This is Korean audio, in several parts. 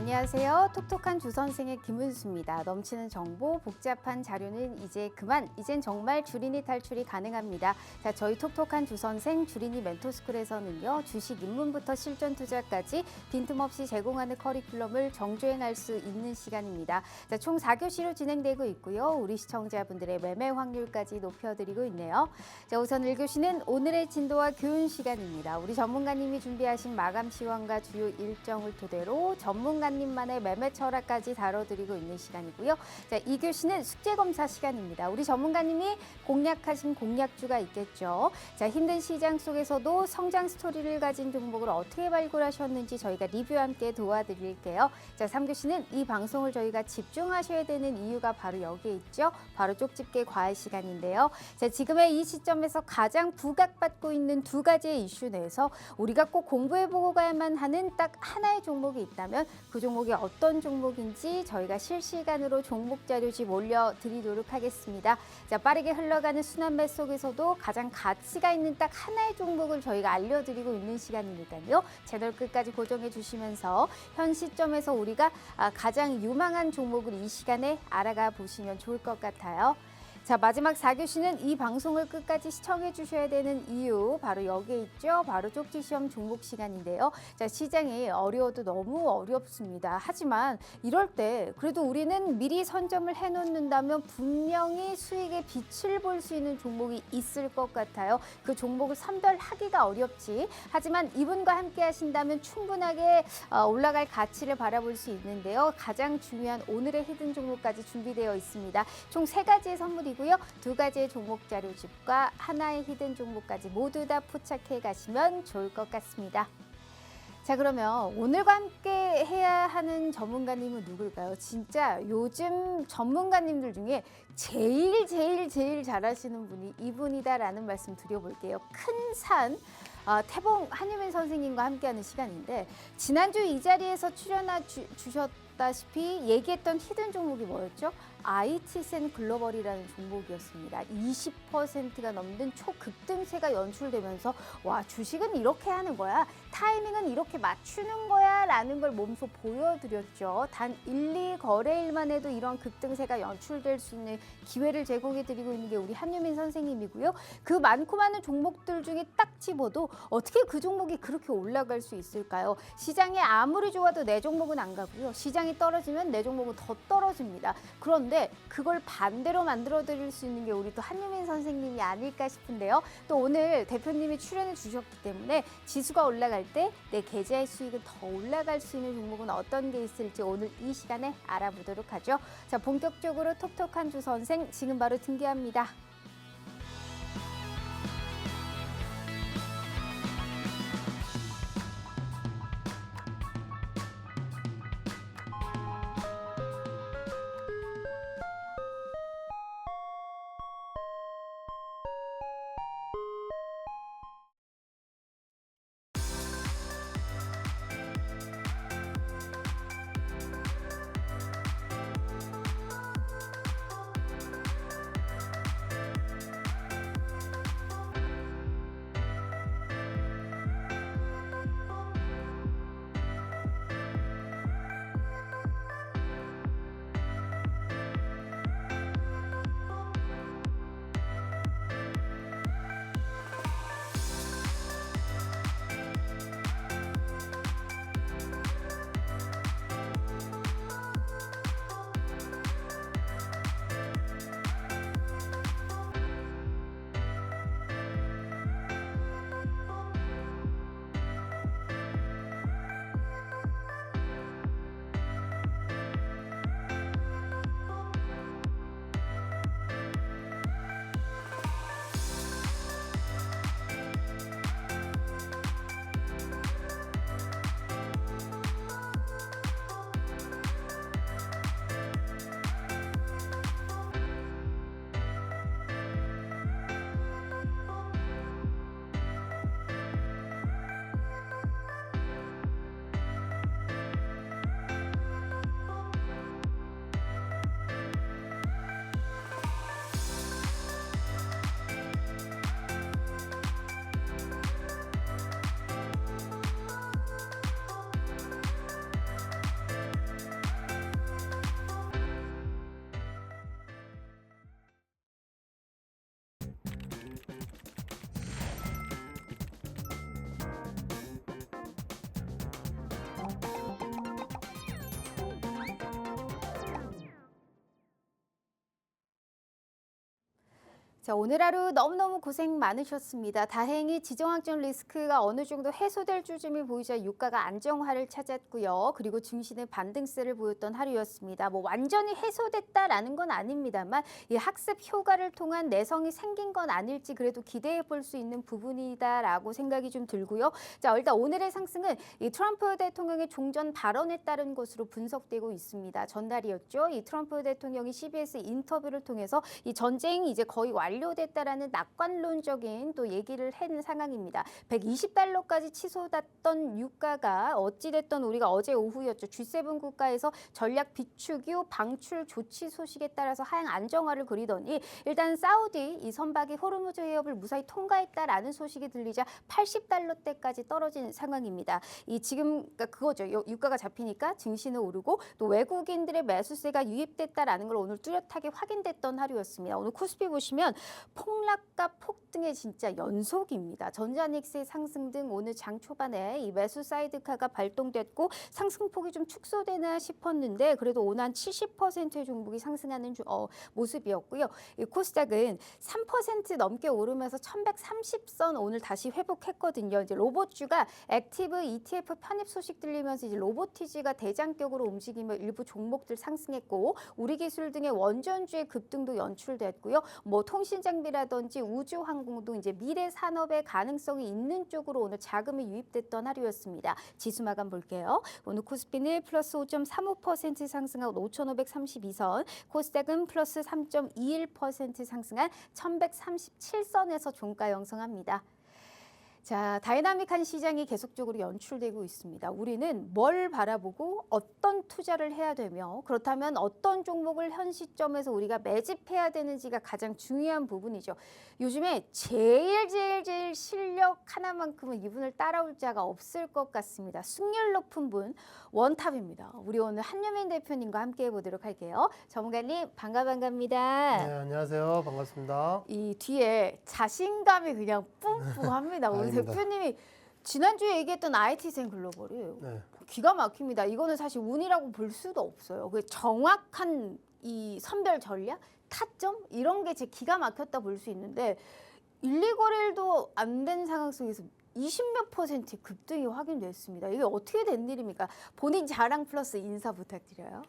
안녕하세요. 톡톡한 주선생의 김은수입니다. 넘치는 정보, 복잡한 자료는 이제 그만, 이젠 정말 주린이 탈출이 가능합니다. 자, 저희 톡톡한 주선생 주린이 멘토스쿨에서는요, 주식 입문부터 실전 투자까지 빈틈없이 제공하는 커리큘럼을 정주행할 수 있는 시간입니다. 자, 총 4교시로 진행되고 있고요. 우리 시청자분들의 매매 확률까지 높여드리고 있네요. 자, 우선 1교시는 오늘의 진도와 교훈 시간입니다. 우리 전문가님이 준비하신 마감 시황과 주요 일정을 토대로 전문가님만의 매매 철학까지 다뤄드리고 있는 시간이고요. 자, 2교시는 숙제검사 시간입니다. 우리 전문가님이 공략하신 공략주가 있겠죠. 자, 힘든 시장 속에서도 성장 스토리를 가진 종목을 어떻게 발굴하셨는지 저희가 리뷰와 함께 도와드릴게요. 자, 3교시는 이 방송을 저희가 집중하셔야 되는 이유가 바로 여기에 있죠. 바로 쪽집게 과외 시간인데요. 자, 지금의 이 시점에서 가장 부각받고 있는 두 가지의 이슈 내에서 우리가 꼭 공부해보고 가야만 하는 딱 하나의 종목이 있다면 그 종목이 어떤 종목인지 저희가 실시간으로 종목 자료집 올려드리도록 하겠습니다. 자, 빠르게 흘러가는 순환매 속에서도 가장 가치가 있는 딱 하나의 종목을 저희가 알려드리고 있는 시간이니까요. 채널 끝까지 고정해 주시면서 현 시점에서 우리가 가장 유망한 종목을 이 시간에 알아가 보시면 좋을 것 같아요. 자, 마지막 4교시는 이 방송을 끝까지 시청해 주셔야 되는 이유 바로 여기에 있죠. 바로 쪽지시험 종목 시간인데요. 자, 시장이 어려워도 너무 어렵습니다. 하지만 이럴 때 그래도 우리는 미리 선점을 해놓는다면 분명히 수익의 빛을 볼 수 있는 종목이 있을 것 같아요. 그 종목을 선별하기가 어렵지. 하지만 이분과 함께 하신다면 충분하게 올라갈 가치를 바라볼 수 있는데요. 가장 중요한 오늘의 히든 종목까지 준비되어 있습니다. 총 3가지의 선물이 고요. 2가지의 종목 자료집과 하나의 히든 종목까지 모두 다 포착해 가시면 좋을 것 같습니다. 자, 그러면 오늘과 함께 해야 하는 전문가님은 누굴까요? 진짜 요즘 전문가님들 중에 제일 잘하시는 분이 이분이다라는 말씀 드려볼게요. 큰 산. 태봉 한유민 선생님과 함께하는 시간인데 지난주 이 자리에서 출연해 주셨다시피 얘기했던 히든 종목이 뭐였죠? IT센 글로벌이라는 종목이었습니다. 20%가 넘는 초급등세가 연출되면서 와, 주식은 이렇게 하는 거야. 타이밍은 이렇게 맞추는 거야 라는 걸 몸소 보여드렸죠. 단 1, 2거래일만 해도 이런 급등세가 연출될 수 있는 기회를 제공해 드리고 있는 게 우리 한유민 선생님이고요. 그 많고 많은 종목들 중에 딱 집어도 어떻게 그 종목이 그렇게 올라갈 수 있을까요? 시장이 아무리 좋아도 내 종목은 안 가고요. 시장이 떨어지면 내 종목은 더 떨어집니다. 그런데 그걸 반대로 만들어 드릴 수 있는 게 우리 또 한유민 선생님이 아닐까 싶은데요. 또 오늘 대표님이 출연해 주셨기 때문에 지수가 올라갈 때 내 계좌의 수익은 더 올라갈 수 있는 종목은 어떤 게 있을지 오늘 이 시간에 알아보도록 하죠. 자, 본격적으로 톡톡한 주 선생 지금 바로 등기합니다. 자, 오늘 하루 너무너무 고생 많으셨습니다. 다행히 지정학적 리스크가 어느 정도 해소될 조짐이 보이자 유가가 안정화를 찾았고요. 그리고 증시는 반등세를 보였던 하루였습니다. 뭐 완전히 해소됐다라는 건 아닙니다만 이 학습 효과를 통한 내성이 생긴 건 아닐지 그래도 기대해 볼 수 있는 부분이다라고 생각이 좀 들고요. 자, 일단 오늘의 상승은 이 트럼프 대통령의 종전 발언에 따른 것으로 분석되고 있습니다. 전날이었죠. 이 트럼프 대통령이 CBS 인터뷰를 통해서 이 전쟁이 이제 거의 완료됐다라는 낙관론적인 또 얘기를 한 상황입니다. 120달러까지 치솟았던 유가가 어찌됐던 우리가 어제 오후였죠. G7 국가에서 전략 비축 이후 방출 조치 소식에 따라서 하향 안정화를 그리더니 일단 사우디 이 선박이 호르무즈 해협을 무사히 통과했다라는 소식이 들리자 80달러대까지 떨어진 상황입니다. 이 지금 그러니까 그거죠. 유가가 잡히니까 증시는 오르고 또 외국인들의 매수세가 유입됐다라는 걸 오늘 뚜렷하게 확인됐던 하루였습니다. 오늘 코스피 보시면 폭락과 폭등의 진짜 연속입니다. 전자닉스의 상승 등 오늘 장 초반에 이 매수 사이드카가 발동됐고 상승폭이 좀 축소되나 싶었는데 그래도 오늘 한 70%의 종목이 상승하는 모습이었고요. 이 코스닥은 3% 넘게 오르면서 1130선 오늘 다시 회복했거든요. 이제 로봇주가 액티브 ETF 편입 소식 들리면서 이제 로보티지가 대장격으로 움직이며 일부 종목들 상승했고 우리기술 등의 원전주의 급등도 연출됐고요. 뭐 통신장비라든지 우주항공도 이제 미래 산업의 가능성이 있는 쪽으로 오늘 자금이 유입됐던 하루였습니다. 지수 마감 볼게요. 오늘 코스피는 플러스 5.35% 상승한 5,532선, 코스닥은 플러스 3.21% 상승한 1,137선에서 종가 형성합니다. 자, 다이나믹한 시장이 계속적으로 연출되고 있습니다. 우리는 뭘 바라보고 어떤 투자를 해야 되며 그렇다면 어떤 종목을 현 시점에서 우리가 매집해야 되는지가 가장 중요한 부분이죠. 요즘에 제일 실력 하나만큼은 이분을 따라올 자가 없을 것 같습니다. 승률 높은 분 원탑입니다. 우리 오늘 한유민 대표님과 함께 해보도록 할게요. 전문가님 반갑습니다. 네, 안녕하세요. 반갑습니다. 이 뒤에 자신감이 그냥 뿜뿜합니다. 오늘 아닙니다. 대표님이 지난주에 얘기했던 IT생 글로벌이 네. 기가 막힙니다. 이거는 사실 운이라고 볼 수도 없어요. 그 정확한 이 선별 전략, 타점 이런 게 제 기가 막혔다 볼 수 있는데 1, 2거래일도 안 된 상황 속에서 20몇 % 급등이 확인됐습니다. 이게 어떻게 된 일입니까? 본인 자랑 플러스 인사 부탁드려요.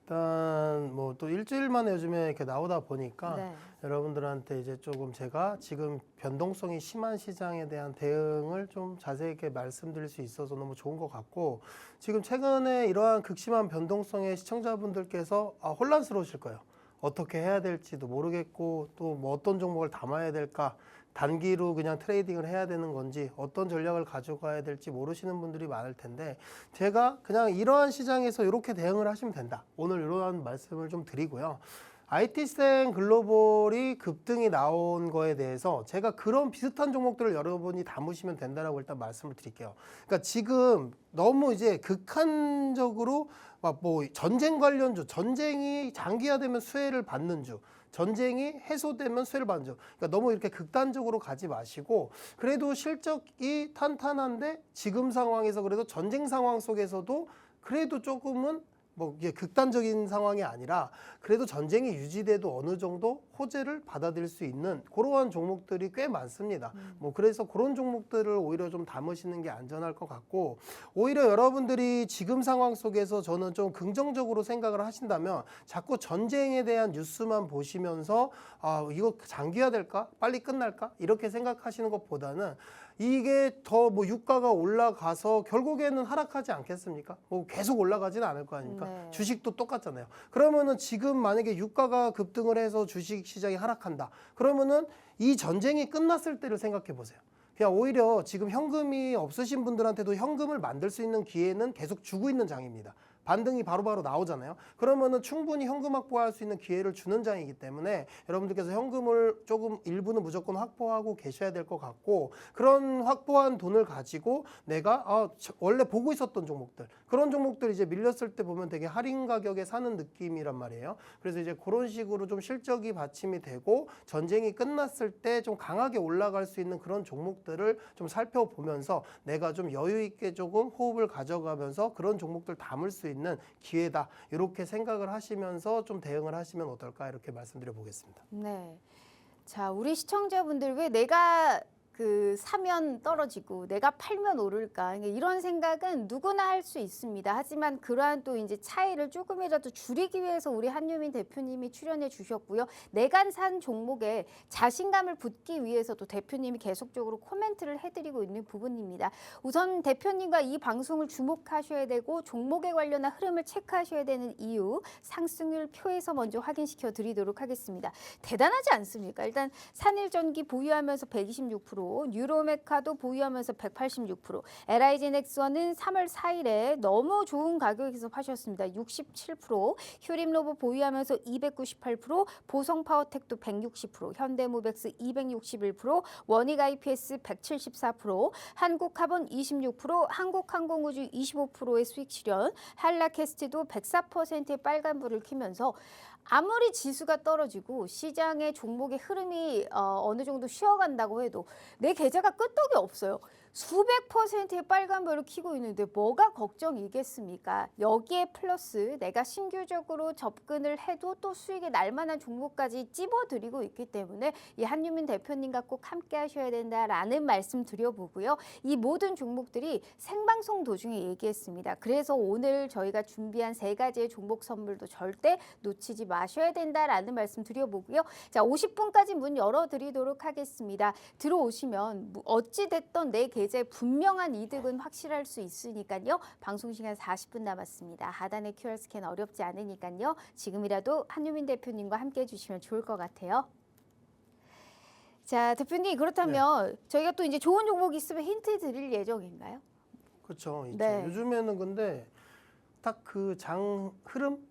일단 뭐 또 일주일 만에 요즘에 이렇게 나오다 보니까 네. 여러분들한테 이제 조금 제가 지금 변동성이 심한 시장에 대한 대응을 좀 자세하게 말씀드릴 수 있어서 너무 좋은 것 같고 지금 최근에 이러한 극심한 변동성에 시청자분들께서 혼란스러우실 거예요. 어떻게 해야 될지도 모르겠고 또 뭐 어떤 종목을 담아야 될까 단기로 그냥 트레이딩을 해야 되는 건지 어떤 전략을 가져가야 될지 모르시는 분들이 많을 텐데 제가 그냥 이러한 시장에서 이렇게 대응을 하시면 된다. 오늘 이러한 말씀을 좀 드리고요. IT생 글로벌이 급등이 나온 거에 대해서 제가 그런 비슷한 종목들을 여러분이 담으시면 된다라고 일단 말씀을 드릴게요. 그러니까 지금 너무 이제 극한적으로 막 뭐 전쟁 관련주, 전쟁이 장기화되면 수혜를 받는 주, 전쟁이 해소되면 수혜를 받는 주. 그러니까 너무 이렇게 극단적으로 가지 마시고 그래도 실적이 탄탄한데 지금 상황에서 그래도 전쟁 상황 속에서도 그래도 조금은 뭐 이게 극단적인 상황이 아니라 그래도 전쟁이 유지돼도 어느 정도 호재를 받아들일 수 있는 그러한 종목들이 꽤 많습니다. 뭐 그래서 그런 종목들을 오히려 좀 담으시는 게 안전할 것 같고 오히려 여러분들이 지금 상황 속에서 저는 좀 긍정적으로 생각을 하신다면 자꾸 전쟁에 대한 뉴스만 보시면서 이거 장기화될까? 빨리 끝날까? 이렇게 생각하시는 것보다는 이게 더 뭐 유가가 올라가서 결국에는 하락하지 않겠습니까? 뭐 계속 올라가지는 않을 거 아닙니까? 네. 주식도 똑같잖아요. 그러면은 지금 만약에 유가가 급등을 해서 주식 시장이 하락한다. 그러면은 이 전쟁이 끝났을 때를 생각해 보세요. 그냥 오히려 지금 현금이 없으신 분들한테도 현금을 만들 수 있는 기회는 계속 주고 있는 장입니다. 반등이 바로바로 나오잖아요. 그러면은 충분히 현금 확보할 수 있는 기회를 주는 장이기 때문에 여러분들께서 현금을 조금 일부는 무조건 확보하고 계셔야 될 것 같고 그런 확보한 돈을 가지고 내가 원래 보고 있었던 종목들 그런 종목들 이제 밀렸을 때 보면 되게 할인 가격에 사는 느낌이란 말이에요. 그래서 이제 그런 식으로 좀 실적이 받침이 되고 전쟁이 끝났을 때 좀 강하게 올라갈 수 있는 그런 종목들을 좀 살펴보면서 내가 좀 여유 있게 조금 호흡을 가져가면서 그런 종목들 담을 수 있는 기회다. 이렇게 생각을 하시면서 좀 대응을 하시면 어떨까 이렇게 말씀드려 보겠습니다. 네. 자, 우리 시청자분들 왜 내가 사면 떨어지고 내가 팔면 오를까? 그러니까 이런 생각은 누구나 할 수 있습니다. 하지만 그러한 또 이제 차이를 조금이라도 줄이기 위해서 우리 한유민 대표님이 출연해 주셨고요. 내가 산 종목에 자신감을 붙기 위해서도 대표님이 계속적으로 코멘트를 해드리고 있는 부분입니다. 우선 대표님과 이 방송을 주목하셔야 되고 종목에 관련한 흐름을 체크하셔야 되는 이유 상승률 표에서 먼저 확인시켜 드리도록 하겠습니다. 대단하지 않습니까? 일단 산일전기 보유하면서 126%, 뉴로메카도 보유하면서 186%, LIG넥스원은 3월 4일에 너무 좋은 가격에서 파셨습니다. 67%, 휴림로보 보유하면서 298%, 보성파워텍도 160%, 현대모백스 261%, 원익IPS 174%, 한국카본 26%, 한국항공우주 25%의 수익 실현, 한라캐스트도 104%의 빨간불을 켜면서 아무리 지수가 떨어지고 시장의 종목의 흐름이 어느 정도 쉬어간다고 해도 내 계좌가 끄떡이 없어요. 수백 %의 빨간불을 켜고 있는데 뭐가 걱정이겠습니까? 여기에 플러스 내가 신규적으로 접근을 해도 또 수익이 날 만한 종목까지 찝어드리고 있기 때문에 이 한유민 대표님과 꼭 함께 하셔야 된다라는 말씀 드려보고요. 이 모든 종목들이 생방송 도중에 얘기했습니다. 그래서 오늘 저희가 준비한 3가지의 종목 선물도 절대 놓치지 마셔야 된다라는 말씀 드려보고요. 자, 50분까지 문 열어드리도록 하겠습니다. 들어오시면 어찌됐던 내 계좌에 분명한 이득은 확실할 수 있으니까요. 방송 시간 40분 남았습니다. 하단의 QR 스캔 어렵지 않으니까요. 지금이라도 한유민 대표님과 함께 해주시면 좋을 것 같아요. 자, 대표님 그렇다면 저희가 또 이제 좋은 종목이 있으면 힌트 드릴 예정인가요? 그렇죠. 네. 요즘에는 근데 딱 그 장 흐름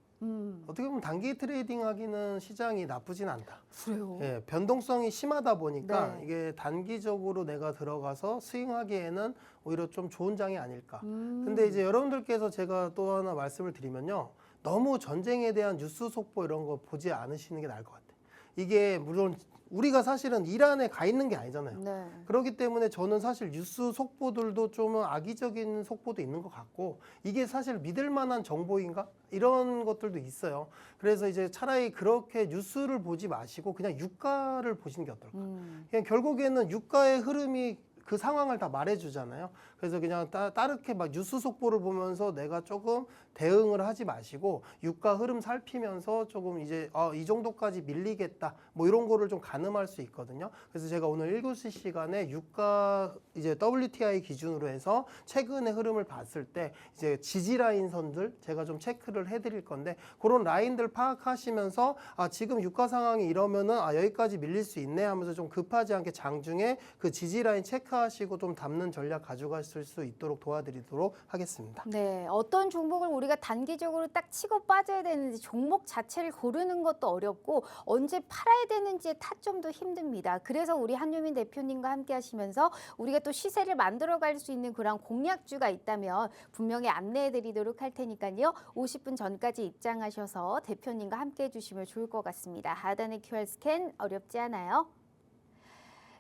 어떻게 보면 단기 트레이딩 하기는 시장이 나쁘진 않다. 그래요? 예, 변동성이 심하다 보니까 네. 이게 단기적으로 내가 들어가서 스윙하기에는 오히려 좀 좋은 장이 아닐까. 근데 이제 여러분들께서 제가 또 하나 말씀을 드리면요. 너무 전쟁에 대한 뉴스 속보 이런 거 보지 않으시는 게 나을 것 같아요. 이게 물론 우리가 사실은 이란에 가 있는 게 아니잖아요. 네. 그렇기 때문에 저는 사실 뉴스 속보들도 좀 악의적인 속보도 있는 것 같고 이게 사실 믿을 만한 정보인가? 이런 것들도 있어요. 그래서 이제 차라리 그렇게 뉴스를 보지 마시고 그냥 유가를 보시는 게 어떨까? 그냥 결국에는 유가의 흐름이 그 상황을 다 말해주잖아요. 그래서 그냥 따르게 막 뉴스 속보를 보면서 내가 조금 대응을 하지 마시고 유가 흐름 살피면서 조금 이제 이 정도까지 밀리겠다 뭐 이런 거를 좀 가늠할 수 있거든요. 그래서 제가 오늘 1교시 시간에 유가 이제 WTI 기준으로 해서 최근의 흐름을 봤을 때 이제 지지 라인 선들 제가 좀 체크를 해드릴 건데 그런 라인들 파악하시면서 지금 유가 상황이 이러면은 여기까지 밀릴 수 있네 하면서 좀 급하지 않게 장중에 그 지지 라인 체크하시고 좀 담는 전략 가져가실 수 있도록 도와드리도록 하겠습니다. 네, 어떤 종목을 우리가 단기적으로 딱 치고 빠져야 되는지 종목 자체를 고르는 것도 어렵고 언제 팔아야 되는지의 타점도 힘듭니다. 그래서 우리 한유민 대표님과 함께 하시면서 우리가 또 시세를 만들어갈 수 있는 그런 공략주가 있다면 분명히 안내해 드리도록 할 테니까요. 50분 전까지 입장하셔서 대표님과 함께 해주시면 좋을 것 같습니다. 하단의 QR 스캔 어렵지 않아요.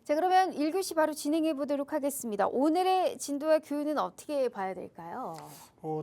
자, 그러면 1교시 바로 진행해 보도록 하겠습니다. 오늘의 진도와 교훈은 어떻게 봐야 될까요?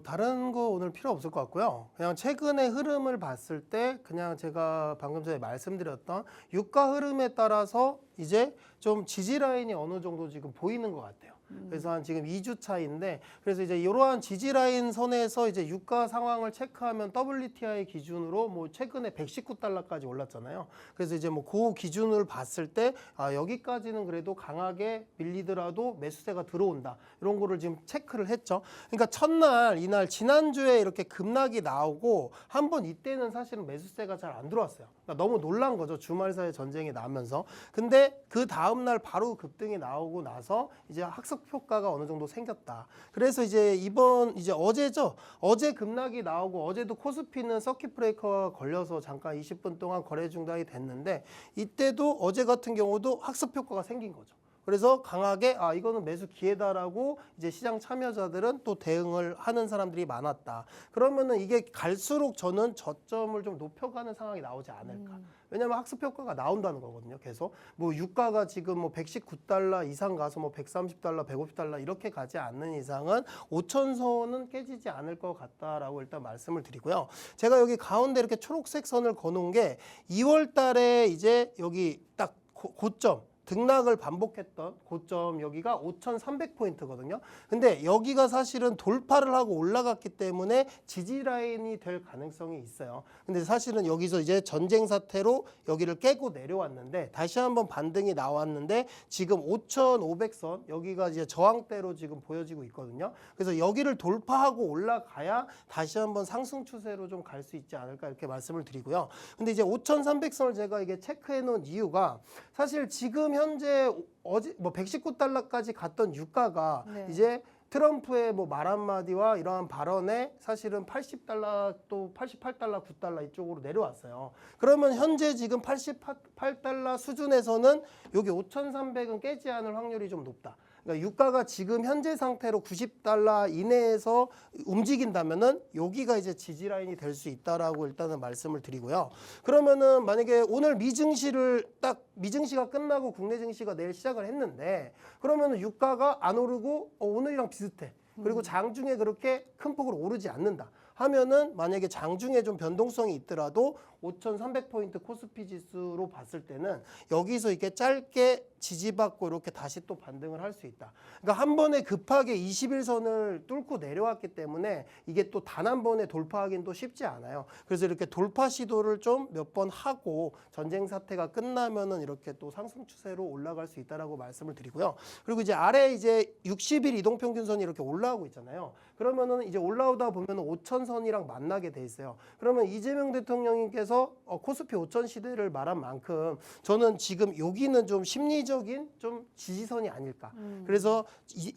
다른 거 오늘 필요 없을 것 같고요. 그냥 최근의 흐름을 봤을 때 그냥 제가 방금 전에 말씀드렸던 유가 흐름에 따라서 이제 좀 지지 라인이 어느 정도 지금 보이는 것 같아요. 그래서 한 지금 2주 차인데 그래서 이제 이러한 지지 라인 선에서 이제 유가 상황을 체크하면 WTI 기준으로 뭐 최근에 119달러까지 올랐잖아요. 그래서 이제 뭐 그 기준을 봤을 때 여기까지는 그래도 강하게 밀리더라도 매수세가 들어온다. 이런 거를 지금 체크를 했죠. 그러니까 첫날 이날 지난주에 이렇게 급락이 나오고 한번 이때는 사실은 매수세가 잘 안 들어왔어요. 그러니까 너무 놀란 거죠. 주말 사이 전쟁이 나면서. 근데 그 다음 날 바로 급등이 나오고 나서 이제 학습 효과가 어느 정도 생겼다. 그래서 이제 이제 어제죠. 어제 급락이 나오고 어제도 코스피는 서킷 브레이커가 걸려서 잠깐 20분 동안 거래 중단이 됐는데 이때도 어제 같은 경우도 학습 효과가 생긴 거죠. 그래서 강하게 이거는 매수 기회다라고 이제 시장 참여자들은 또 대응을 하는 사람들이 많았다. 그러면은 이게 갈수록 저는 저점을 좀 높여가는 상황이 나오지 않을까. 왜냐하면 학습 효과가 나온다는 거거든요. 계속 뭐 유가가 지금 뭐 119달러 이상 가서 뭐 130달러, 150달러 이렇게 가지 않는 이상은 5천선은 깨지지 않을 것 같다라고 일단 말씀을 드리고요. 제가 여기 가운데 이렇게 초록색 선을 거놓은 게 2월 달에 이제 여기 딱 고점 등락을 반복했던 고점 여기가 5,300포인트거든요. 근데 여기가 사실은 돌파를 하고 올라갔기 때문에 지지 라인이 될 가능성이 있어요. 근데 사실은 여기서 이제 전쟁 사태로 여기를 깨고 내려왔는데 다시 한번 반등이 나왔는데 지금 5,500선 여기가 이제 저항대로 지금 보여지고 있거든요. 그래서 여기를 돌파하고 올라가야 다시 한번 상승 추세로 좀 갈 수 있지 않을까 이렇게 말씀을 드리고요. 근데 이제 5,300선을 제가 이게 체크해 놓은 이유가 사실 지금 현재 어제 뭐 119달러까지 갔던 유가가 네. 이제 트럼프의 뭐 말 한마디와 이러한 발언에 사실은 80달러 또 88달러, 9달러 이쪽으로 내려왔어요. 그러면 현재 지금 88달러 수준에서는 여기 5,300은 깨지 않을 확률이 좀 높다. 그러니까 유가가 지금 현재 상태로 90달러 이내에서 움직인다면은 여기가 이제 지지 라인이 될 수 있다라고 일단은 말씀을 드리고요. 그러면은 만약에 오늘 미증시가 끝나고 국내 증시가 내일 시작을 했는데 그러면은 유가가 안 오르고 오늘이랑 비슷해. 그리고 장중에 그렇게 큰 폭으로 오르지 않는다. 하면은 만약에 장중에 좀 변동성이 있더라도 5,300포인트 코스피 지수로 봤을 때는 여기서 이렇게 짧게 지지받고 이렇게 다시 또 반등을 할 수 있다. 그러니까 한 번에 급하게 21선을 뚫고 내려왔기 때문에 이게 또 단 한 번에 돌파하기는 또 쉽지 않아요. 그래서 이렇게 돌파 시도를 좀 몇 번 하고 전쟁 사태가 끝나면은 이렇게 또 상승 추세로 올라갈 수 있다라고 말씀을 드리고요. 그리고 이제 아래 이제 60일 이동평균선이 이렇게 올라오고 있잖아요. 그러면은 이제 올라오다 보면 5,000선이랑 만나게 돼 있어요. 그러면 이재명 대통령님께서 코스피 5,000 시대를 말한 만큼 저는 지금 여기는 좀 심리적인 좀 지지선이 아닐까. 그래서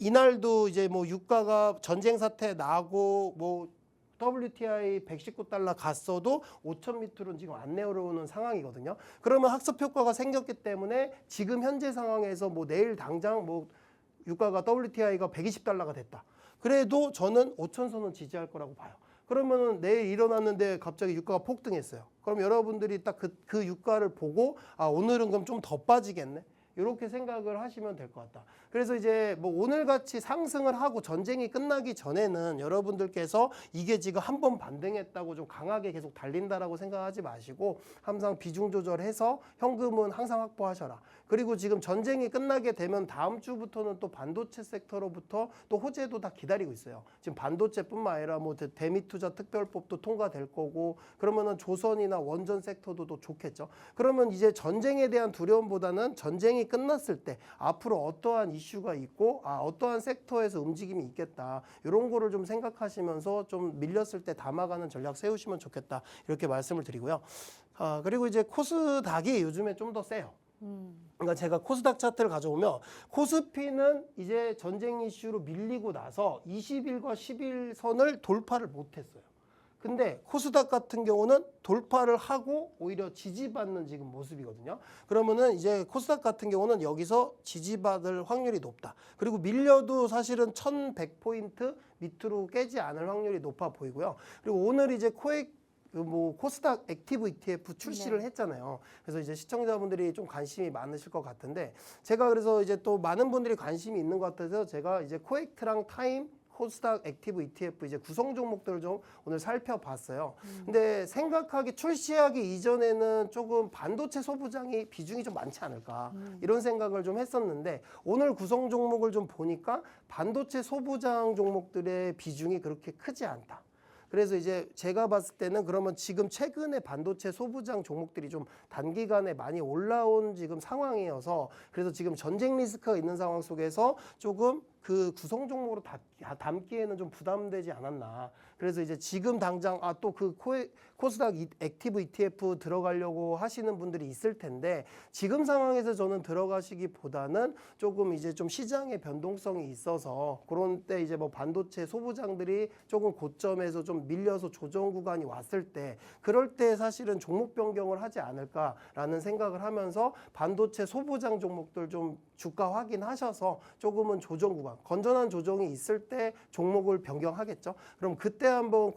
이날도 이제 뭐 유가가 전쟁 사태 나고 뭐 WTI 119달러 갔어도 5,000 밑으로는 지금 안 내려오는 상황이거든요. 그러면 학습 효과가 생겼기 때문에 지금 현재 상황에서 뭐 내일 당장 뭐 유가가 WTI가 120달러가 됐다. 그래도 저는 5,000선은 지지할 거라고 봐요. 그러면은 내일 일어났는데 갑자기 유가가 폭등했어요. 그럼 여러분들이 딱 그 유가를 보고 아 오늘은 그럼 좀 더 빠지겠네. 이렇게 생각을 하시면 될 것 같다. 그래서 이제 뭐 오늘같이 상승을 하고 전쟁이 끝나기 전에는 여러분들께서 이게 지금 한 번 반등했다고 좀 강하게 계속 달린다라고 생각하지 마시고 항상 비중 조절해서 현금은 항상 확보하셔라. 그리고 지금 전쟁이 끝나게 되면 다음 주부터는 또 반도체 섹터로부터 또 호재도 다 기다리고 있어요. 지금 반도체뿐만 아니라 뭐 대미투자 특별법도 통과될 거고 그러면은 조선이나 원전 섹터도 또 좋겠죠. 그러면 이제 전쟁에 대한 두려움보다는 전쟁이 끝났을 때 앞으로 어떠한 이슈가 있고 어떠한 섹터에서 움직임이 있겠다. 이런 거를 좀 생각하시면서 좀 밀렸을 때 담아가는 전략 세우시면 좋겠다. 이렇게 말씀을 드리고요. 그리고 이제 코스닥이 요즘에 좀 더 세요. 그러니까 제가 코스닥 차트를 가져오면 코스피는 이제 전쟁 이슈로 밀리고 나서 20일과 10일선을 돌파를 못했어요. 근데 코스닥 같은 경우는 돌파를 하고 오히려 지지받는 지금 모습이거든요. 그러면은 이제 코스닥 같은 경우는 여기서 지지받을 확률이 높다. 그리고 밀려도 사실은 1,100포인트 밑으로 깨지 않을 확률이 높아 보이고요. 그리고 오늘 이제 코스닥 액티브 ETF 출시를 했잖아요. 그래서 이제 시청자분들이 좀 관심이 많으실 것 같은데 제가 그래서 이제 또 많은 분들이 관심이 있는 것 같아서 제가 이제 코엑트랑 타임 코스닥 액티브 ETF 이제 구성 종목들을 좀 오늘 살펴봤어요. 근데 생각하기 출시하기 이전에는 조금 반도체 소부장이 비중이 좀 많지 않을까 이런 생각을 좀 했었는데 오늘 구성 종목을 좀 보니까 반도체 소부장 종목들의 비중이 그렇게 크지 않다. 그래서 이제 제가 봤을 때는 그러면 지금 최근에 반도체 소부장 종목들이 좀 단기간에 많이 올라온 지금 상황이어서 그래서 지금 전쟁 리스크가 있는 상황 속에서 조금 그 구성 종목으로 담기에는 좀 부담되지 않았나. 그래서 이제 지금 당장 또 그 코스닥 액티브 ETF 들어가려고 하시는 분들이 있을 텐데 지금 상황에서 저는 들어가시기보다는 조금 이제 좀 시장의 변동성이 있어서 그런 때 이제 뭐 반도체 소부장들이 조금 고점에서 좀 밀려서 조정 구간이 왔을 때 그럴 때 사실은 종목 변경을 하지 않을까라는 생각을 하면서 반도체 소부장 종목들 좀 주가 확인하셔서 조금은 조정 구간, 건전한 조정이 있을 때 종목을 변경하겠죠. 그럼 그때 한번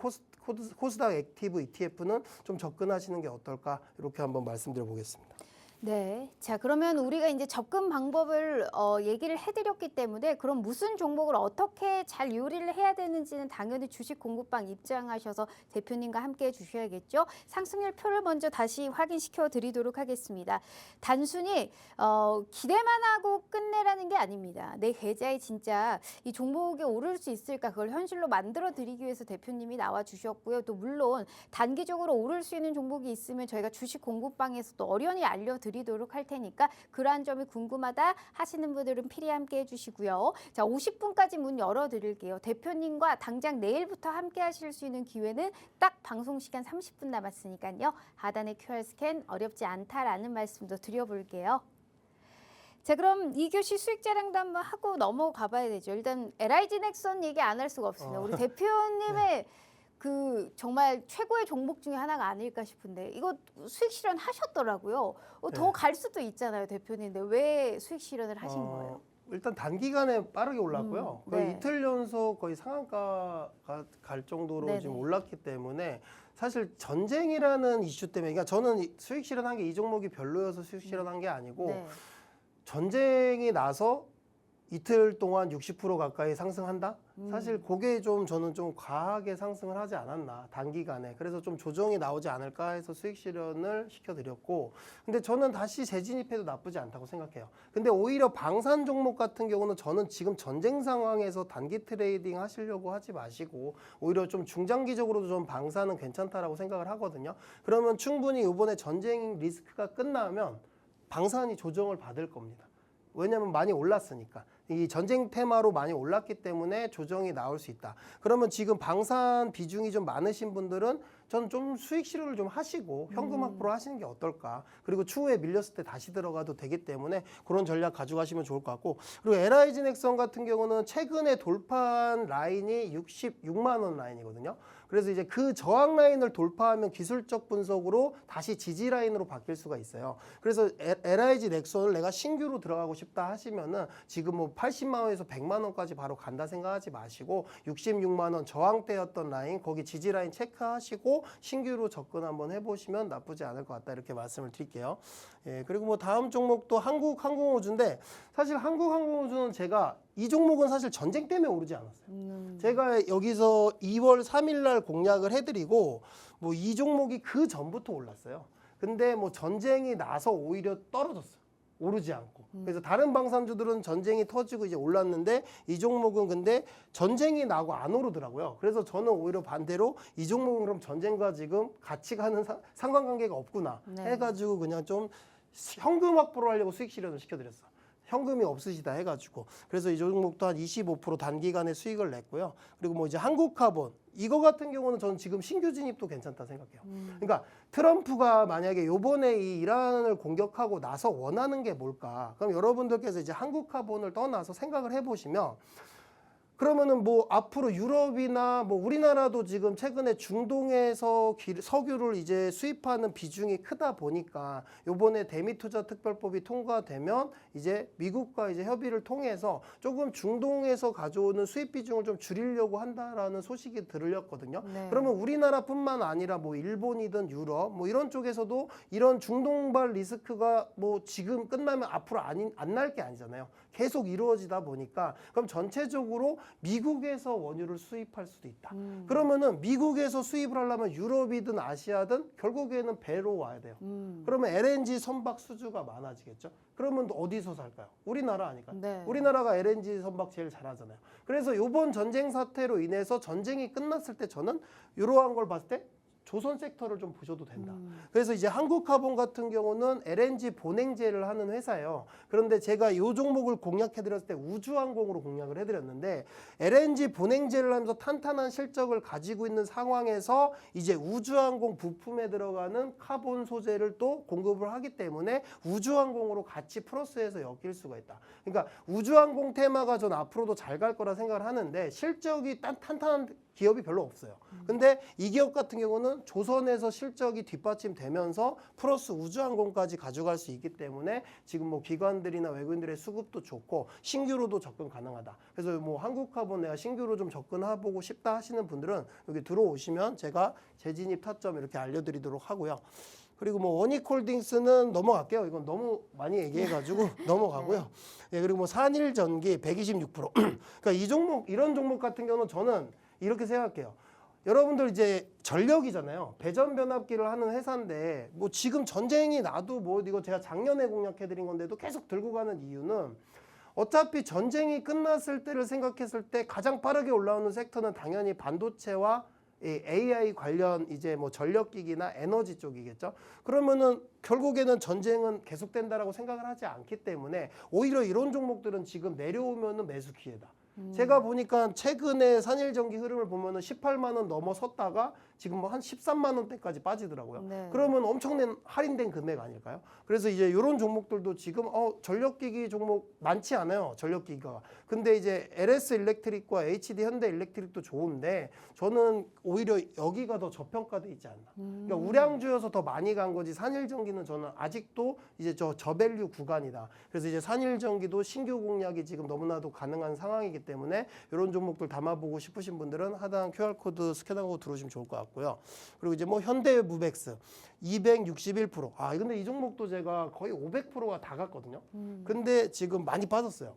코스닥 액티브 ETF는 좀 접근하시는 게 어떨까 이렇게 한번 말씀드려 보겠습니다. 네. 자, 그러면 우리가 이제 접근 방법을 얘기를 해드렸기 때문에 그럼 무슨 종목을 어떻게 잘 요리를 해야 되는지는 당연히 주식 공부방 입장하셔서 대표님과 함께 해주셔야겠죠. 상승률 표를 먼저 다시 확인시켜 드리도록 하겠습니다. 단순히 기대만 하고 끝내라는 게 아닙니다. 내 계좌에 진짜 이 종목이 오를 수 있을까 그걸 현실로 만들어 드리기 위해서 대표님이 나와 주셨고요. 또 물론 단기적으로 오를 수 있는 종목이 있으면 저희가 주식 공부방에서 또 어련히 알려드리도록 할 테니까 그러한 점이 궁금하다 하시는 분들은 필히 함께 해주시고요. 자, 50분까지 문 열어드릴게요. 대표님과 당장 내일부터 함께 하실 수 있는 기회는 딱 방송 시간 30분 남았으니까요. 하단의 QR 스캔 어렵지 않다라는 말씀도 드려볼게요. 자, 그럼 2교시 수익 자랑도 한번 하고 넘어가 봐야 되죠. 일단 LIG 넥선 얘기 안 할 수가 없습니다. 우리 대표님의 그 정말 최고의 종목 중에 하나가 아닐까 싶은데 이거 수익 실현 하셨더라고요. 더 갈 수도 있잖아요, 대표님. 근데 왜 수익 실현을 하신 거예요? 일단 단기간에 빠르게 올랐고요. 거의 네. 이틀 연속 거의 상한가가 갈 정도로 네네. 지금 올랐기 때문에 사실 전쟁이라는 이슈 때문에 그러니까 저는 수익 실현한 게 이 종목이 별로여서 수익 실현한 게 아니고 네. 전쟁이 나서 이틀 동안 60% 가까이 상승한다? 사실 그게 좀 저는 좀 과하게 상승을 하지 않았나 단기간에 그래서 좀 조정이 나오지 않을까 해서 수익 실현을 시켜드렸고 근데 저는 다시 재진입해도 나쁘지 않다고 생각해요. 근데 오히려 방산 종목 같은 경우는 저는 지금 전쟁 상황에서 단기 트레이딩 하시려고 하지 마시고 오히려 좀 중장기적으로도 좀 방산은 괜찮다라고 생각을 하거든요. 그러면 충분히 이번에 전쟁 리스크가 끝나면 방산이 조정을 받을 겁니다. 왜냐하면 많이 올랐으니까. 이 전쟁 테마로 많이 올랐기 때문에 조정이 나올 수 있다. 그러면 지금 방산 비중이 좀 많으신 분들은 저는 좀 수익 실현을 좀 하시고 현금 확보를 하시는 게 어떨까. 그리고 추후에 밀렸을 때 다시 들어가도 되기 때문에 그런 전략 가져가시면 좋을 것 같고 그리고 LIG 넥선 같은 경우는 최근에 돌파한 라인이 66만 원 라인이거든요. 그래서 이제 그 저항 라인을 돌파하면 기술적 분석으로 다시 지지 라인으로 바뀔 수가 있어요. 그래서 LIG 넥선을 내가 신규로 들어가고 싶다 하시면은 지금 뭐 80만 원에서 100만 원까지 바로 간다 생각하지 마시고 66만 원 저항대였던 라인 거기 지지 라인 체크하시고 신규로 접근 한번 해보시면 나쁘지 않을 것 같다 이렇게 말씀을 드릴게요. 예, 그리고 뭐 다음 종목도 한국항공우주인데 사실 한국항공우주는 제가 이 종목은 사실 전쟁 때문에 오르지 않았어요. 제가 여기서 2월 3일 날 공략을 해드리고 뭐 이 종목이 그 전부터 올랐어요. 근데 뭐 전쟁이 나서 오히려 떨어졌어요. 오르지 않고. 그래서 다른 방산주들은 전쟁이 터지고 이제 올랐는데 이 종목은 근데 전쟁이 나고 안 오르더라고요. 그래서 저는 오히려 반대로 이 종목은 그럼 전쟁과 지금 같이 가는 상관관계가 없구나 해가지고 그냥 좀 현금 확보를 하려고 수익 실현을 시켜드렸어. 현금이 없으시다 해가지고 그래서 이 종목도 한 25% 단기간에 수익을 냈고요. 그리고 뭐 이제 한국카본 이거 같은 경우는 저는 지금 신규 진입도 괜찮다 생각해요. 그러니까 트럼프가 만약에 요번에 이 이란을 공격하고 나서 원하는 게 뭘까? 그럼 여러분들께서 이제 한국카본을 떠나서 생각을 해보시면 그러면은 뭐 앞으로 유럽이나 뭐 우리나라도 지금 최근에 중동에서 석유를 이제 수입하는 비중이 크다 보니까 요번에 대미투자특별법이 통과되면 이제 미국과 이제 협의를 통해서 조금 중동에서 가져오는 수입 비중을 좀 줄이려고 한다라는 소식이 들렸거든요. 네. 그러면 우리나라뿐만 아니라 뭐 일본이든 유럽 뭐 이런 쪽에서도 이런 중동발 리스크가 뭐 지금 끝나면 앞으로 안 날 게 아니잖아요. 계속 이루어지다 보니까 그럼 전체적으로 미국에서 원유를 수입할 수도 있다. 그러면은 미국에서 수입을 하려면 유럽이든 아시아든 결국에는 배로 와야 돼요. 그러면 LNG 선박 수주가 많아지겠죠. 그러면 어디서 살까요? 우리나라 아닐까요? 네. 우리나라가 LNG 선박 제일 잘하잖아요. 그래서 이번 전쟁 사태로 인해서 전쟁이 끝났을 때 저는 이러한 걸 봤을 때 조선 섹터를 좀 보셔도 된다. 그래서 이제 한국카본 같은 경우는 LNG 본행제를 하는 회사예요. 그런데 제가 이 종목을 공략해드렸을 때 우주항공으로 공략을 해드렸는데 LNG 본행제를 하면서 탄탄한 실적을 가지고 있는 상황에서 이제 우주항공 부품에 들어가는 카본 소재를 또 공급을 하기 때문에 우주항공으로 같이 플러스해서 엮일 수가 있다. 그러니까 우주항공 테마가 전 앞으로도 잘 갈 거라 생각을 하는데 실적이 탄탄한 기업이 별로 없어요. 근데 이 기업 같은 경우는 조선에서 실적이 뒷받침되면서 플러스 우주항공까지 가져갈 수 있기 때문에 지금 뭐 기관들이나 외국인들의 수급도 좋고 신규로도 접근 가능하다. 그래서 뭐 한국카본 내가 신규로 좀 접근해보고 싶다 하시는 분들은 여기 들어오시면 제가 재진입 타점 이렇게 알려드리도록 하고요. 그리고 뭐 원익홀딩스는 넘어갈게요. 이건 너무 많이 얘기해가지고 넘어가고요. 예, 그리고 뭐 산일전기 126%. 그러니까 이 종목, 이런 종목 같은 경우는 저는 이렇게 생각해요. 여러분들 이제 전력이잖아요. 배전 변압기를 하는 회사인데 뭐 지금 전쟁이 나도 뭐 이거 제가 작년에 공략해드린 건데도 계속 들고 가는 이유는 어차피 전쟁이 끝났을 때를 생각했을 때 가장 빠르게 올라오는 섹터는 당연히 반도체와 이 AI 관련 이제 뭐 전력기기나 에너지 쪽이겠죠. 그러면은 결국에는 전쟁은 계속된다라고 생각을 하지 않기 때문에 오히려 이런 종목들은 지금 내려오면은 매수 기회다. 제가 보니까 최근에 산일전기 흐름을 보면은 18만 원 넘어섰다가 지금 뭐 한 13만 원대까지 빠지더라고요. 네. 그러면 엄청난 할인된 금액 아닐까요? 그래서 이제 이런 종목들도 지금 전력기기 종목 많지 않아요. 전력기기가. 근데 이제 LS 일렉트릭과 HD 현대 일렉트릭도 좋은데 저는 오히려 여기가 더 저평가돼 있지 않나. 그러니까 우량주여서 더 많이 간 거지 산일전기는 저는 아직도 이제 저밸류 구간이다. 그래서 이제 산일전기도 신규 공략이 지금 너무나도 가능한 상황이기 때문에 이런 종목들 담아보고 싶으신 분들은 하단 QR코드 스캔하고 들어오시면 좋을 것 같고요. 그리고 이제 뭐 현대무벡스 261%. 아, 근데 이 종목도 제가 거의 500%가 다 갔거든요. 근데 지금 많이 빠졌어요.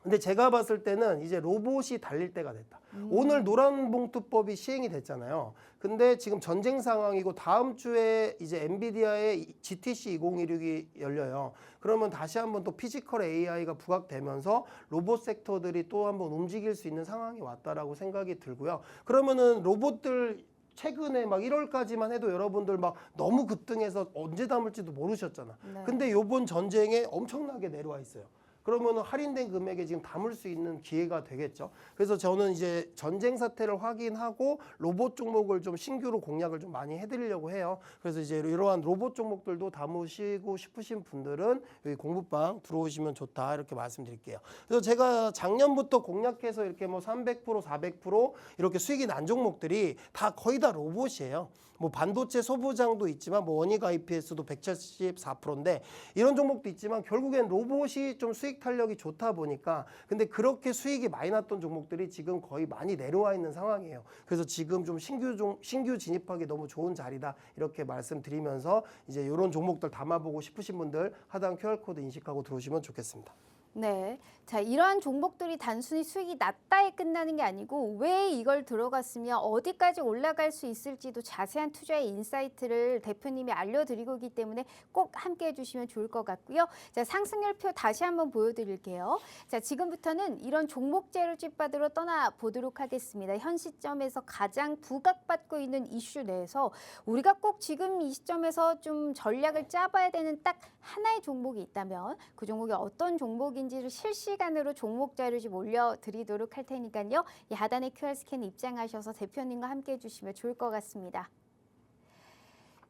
근데 제가 봤을 때는 이제 로봇이 달릴 때가 됐다. 오늘 노란봉투법이 시행이 됐잖아요. 근데 지금 전쟁 상황이고 다음 주에 이제 엔비디아의 GTC 2016이 열려요. 그러면 다시 한번 또 피지컬 AI가 부각되면서 로봇 섹터들이 또 한번 움직일 수 있는 상황이 왔다라고 생각이 들고요. 그러면은 로봇들 최근에 막 1월까지만 해도 여러분들 막 너무 급등해서 언제 담을지도 모르셨잖아. 네. 근데 요번 전쟁에 엄청나게 내려와 있어요. 그러면 할인된 금액에 지금 담을 수 있는 기회가 되겠죠. 그래서 저는 이제 전쟁 사태를 확인하고 로봇 종목을 좀 신규로 공략을 좀 많이 해드리려고 해요. 그래서 이제 이러한 로봇 종목들도 담으시고 싶으신 분들은 여기 공부방 들어오시면 좋다 이렇게 말씀드릴게요. 그래서 제가 작년부터 공략해서 이렇게 뭐 300%, 400% 이렇게 수익이 난 종목들이 다 거의 다 로봇이에요. 뭐 반도체 소부장도 있지만 뭐 원익 IPS도 174%인데 이런 종목도 있지만 결국엔 로봇이 좀 수익 탄력이 좋다 보니까 근데 그렇게 수익이 많이 났던 종목들이 지금 거의 많이 내려와 있는 상황이에요. 그래서 지금 좀 신규 진입하기 너무 좋은 자리다 이렇게 말씀드리면서 이제 이런 종목들 담아보고 싶으신 분들 하단 QR코드 인식하고 들어오시면 좋겠습니다. 네. 자, 이러한 종목들이 단순히 수익이 낮다에 끝나는 게 아니고 왜 이걸 들어갔으면 어디까지 올라갈 수 있을지도 자세한 투자의 인사이트를 대표님이 알려드리고 있기 때문에 꼭 함께 해주시면 좋을 것 같고요. 자, 상승률표 다시 한번 보여드릴게요. 자, 지금부터는 이런 종목제를 ጭ바들어 떠나보도록 하겠습니다. 현 시점에서 가장 부각받고 있는 이슈 내에서 우리가 꼭 지금 이 시점에서 좀 전략을 짜봐야 되는 딱 하나의 종목이 있다면 그 종목이 어떤 종목인지를 실시간으로 종목 자료 좀 올려드리도록 할 테니까요. 이 하단의 QR 스캔 입장하셔서 대표님과 함께 해주시면 좋을 것 같습니다.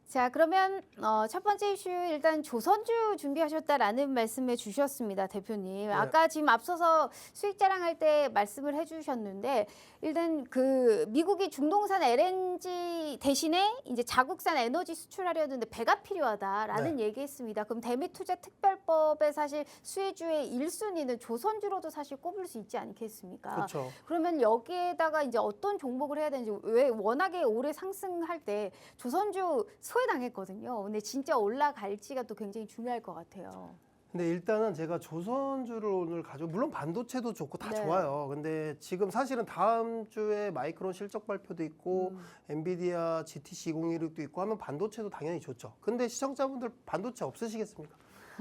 자, 그러면 첫 번째 이슈 일단 조선주 준비하셨다라는 말씀해 주셨습니다, 대표님. 네. 아까 지금 앞서서 수익 자랑할 때 말씀을 해주셨는데 일단 그 미국이 중동산 LNG 대신에 이제 자국산 에너지 수출하려는데 배가 필요하다라는 얘기했습니다. 그럼 대미투자특별법에 사실 수혜주의 1순위는 조선주로도 사실 꼽을 수 있지 않겠습니까? 그렇죠. 그러면 여기에다가 이제 어떤 종목을 해야 되는지 왜 워낙에 오래 상승할 때 조선주 소외당했거든요. 근데 진짜 올라갈지가 또 굉장히 중요할 것 같아요. 근데 일단은 제가 조선주를 오늘 가지고 물론 반도체도 좋고 다 네. 좋아요. 근데 지금 사실은 다음 주에 마이크론 실적 발표도 있고 엔비디아 GTC 2016도 있고 하면 반도체도 당연히 좋죠. 근데 시청자분들 반도체 없으시겠습니까?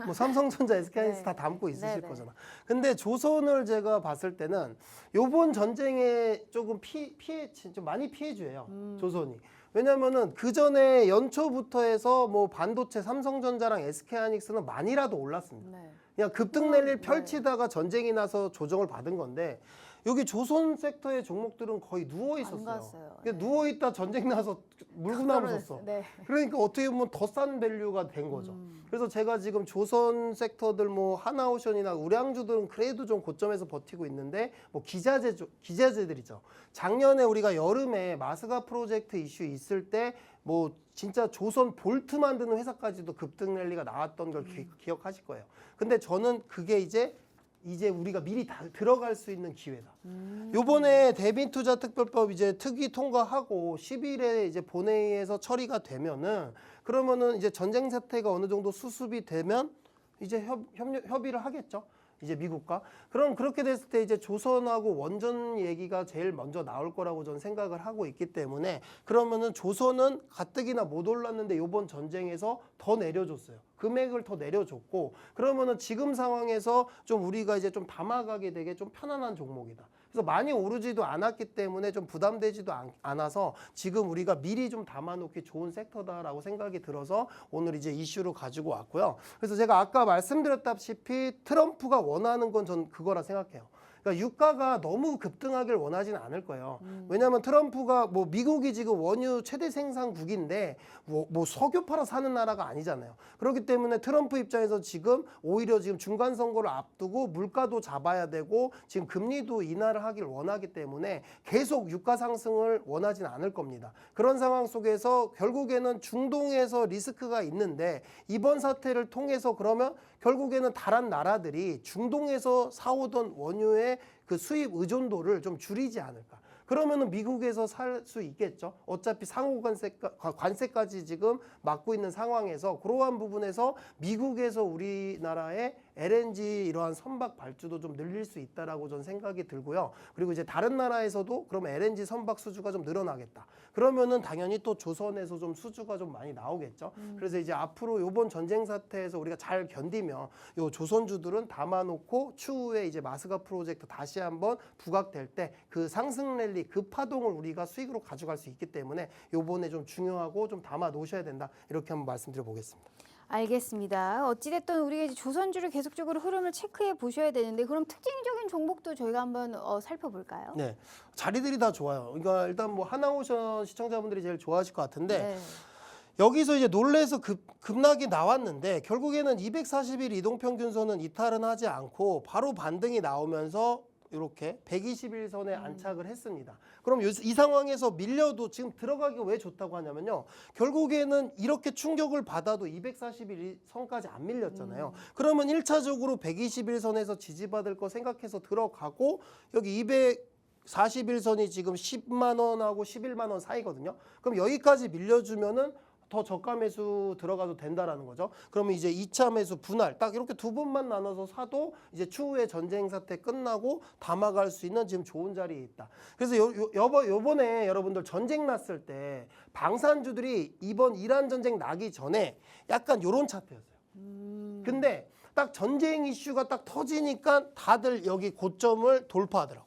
뭐 삼성전자, SK하이닉스 네. 다 담고 있으실 네. 거잖아. 근데 조선을 제가 봤을 때는 요번 전쟁에 조금 좀 많이 피해줘요. 조선이. 왜냐면은 그 전에 연초부터 해서 뭐 반도체 삼성전자랑 SK하이닉스는 많이라도 올랐습니다. 네. 그냥 급등 랠리를 네. 펼치다가 전쟁이 나서 조정을 받은 건데 여기 조선 섹터의 종목들은 거의 누워 안 있었어요. 갔어요. 그러니까 누워 있다 전쟁 나서 물구나무 섰어. 네. 그러니까 어떻게 보면 더 싼 밸류가 된 거죠. 그래서 제가 지금 조선 섹터들 뭐 하나오션이나 우량주들은 그래도 좀 고점에서 버티고 있는데 뭐 기자재들이죠. 작년에 우리가 여름에 마스가 프로젝트 이슈 있을 때 뭐 진짜 조선 볼트 만드는 회사까지도 급등 랠리가 나왔던 걸 기억하실 거예요. 근데 저는 그게 이제 이제 우리가 미리 다 들어갈 수 있는 기회다. 요번에 대빈투자특별법 이제 특위 통과하고 10일에 이제 본회의에서 처리가 되면은 그러면은 이제 전쟁 사태가 어느 정도 수습이 되면 이제 협의를 하겠죠. 이제 미국과. 그럼 그렇게 됐을 때 이제 조선하고 원전 얘기가 제일 먼저 나올 거라고 저는 생각을 하고 있기 때문에 그러면은 조선은 가뜩이나 못 올랐는데 요번 전쟁에서 더 내려줬어요. 금액을 더 내려줬고 그러면은 지금 상황에서 좀 우리가 이제 좀 담아가게 되게 좀 편안한 종목이다. 그래서 많이 오르지도 않았기 때문에 좀 부담되지도 않아서 지금 우리가 미리 좀 담아놓기 좋은 섹터다라고 생각이 들어서 오늘 이제 이슈로 가지고 왔고요. 그래서 제가 아까 말씀드렸다시피 트럼프가 원하는 건 전 그거라 생각해요. 그러니까 유가가 너무 급등하길 원하지는 않을 거예요. 왜냐하면 트럼프가 뭐 미국이 지금 원유 최대 생산국인데 뭐 석유 팔아 사는 나라가 아니잖아요. 그렇기 때문에 트럼프 입장에서 지금 오히려 지금 중간 선거를 앞두고 물가도 잡아야 되고 지금 금리도 인하를 하길 원하기 때문에 계속 유가 상승을 원하지는 않을 겁니다. 그런 상황 속에서 결국에는 중동에서 리스크가 있는데 이번 사태를 통해서 그러면 결국에는 다른 나라들이 중동에서 사오던 원유의 그 수입 의존도를 좀 줄이지 않을까. 그러면은 미국에서 살 수 있겠죠. 어차피 상호 관세까지 지금 막고 있는 상황에서 그러한 부분에서 미국에서 우리나라의 LNG 이러한 선박 발주도 좀 늘릴 수 있다라고 저는 생각이 들고요. 그리고 이제 다른 나라에서도 그럼 LNG 선박 수주가 좀 늘어나겠다. 그러면은 당연히 또 조선에서 좀 수주가 좀 많이 나오겠죠. 그래서 이제 앞으로 이번 전쟁 사태에서 우리가 잘 견디면 요 조선주들은 담아놓고 추후에 이제 마스가 프로젝트 다시 한번 부각될 때 그 상승 랠리 그 파동을 우리가 수익으로 가져갈 수 있기 때문에 요번에 좀 중요하고 좀 담아 놓으셔야 된다. 이렇게 한번 말씀드려 보겠습니다. 알겠습니다. 어찌됐든 우리가 이제 조선주를 계속적으로 흐름을 체크해 보셔야 되는데 그럼 특징적인 종목도 저희가 한번 살펴볼까요? 네, 자리들이 다 좋아요. 그러니까 일단 뭐 하나오션 시청자분들이 제일 좋아하실 것 같은데 네. 여기서 이제 놀래서 급락이 나왔는데 결국에는 240일 이동평균선은 이탈은 하지 않고 바로 반등이 나오면서 이렇게 121선에 안착을 했습니다. 그럼 이 상황에서 밀려도 지금 들어가기가 왜 좋다고 하냐면요. 결국에는 이렇게 충격을 받아도 241선까지 안 밀렸잖아요. 그러면 1차적으로 121선에서 지지받을 거 생각해서 들어가고 여기 241선이 지금 10만 원하고 11만 원 사이거든요. 그럼 여기까지 밀려주면은 더 저가 매수 들어가도 된다라는 거죠. 그러면 이제 2차 매수 분할 딱 이렇게 두 번만 나눠서 사도 이제 추후에 전쟁 사태 끝나고 담아갈 수 있는 지금 좋은 자리에 있다. 그래서 요번에 여러분들 전쟁 났을 때 방산주들이 이번 이란 전쟁 나기 전에 약간 요런 차트였어요. 근데 딱 전쟁 이슈가 딱 터지니까 다들 여기 고점을 돌파하더라고.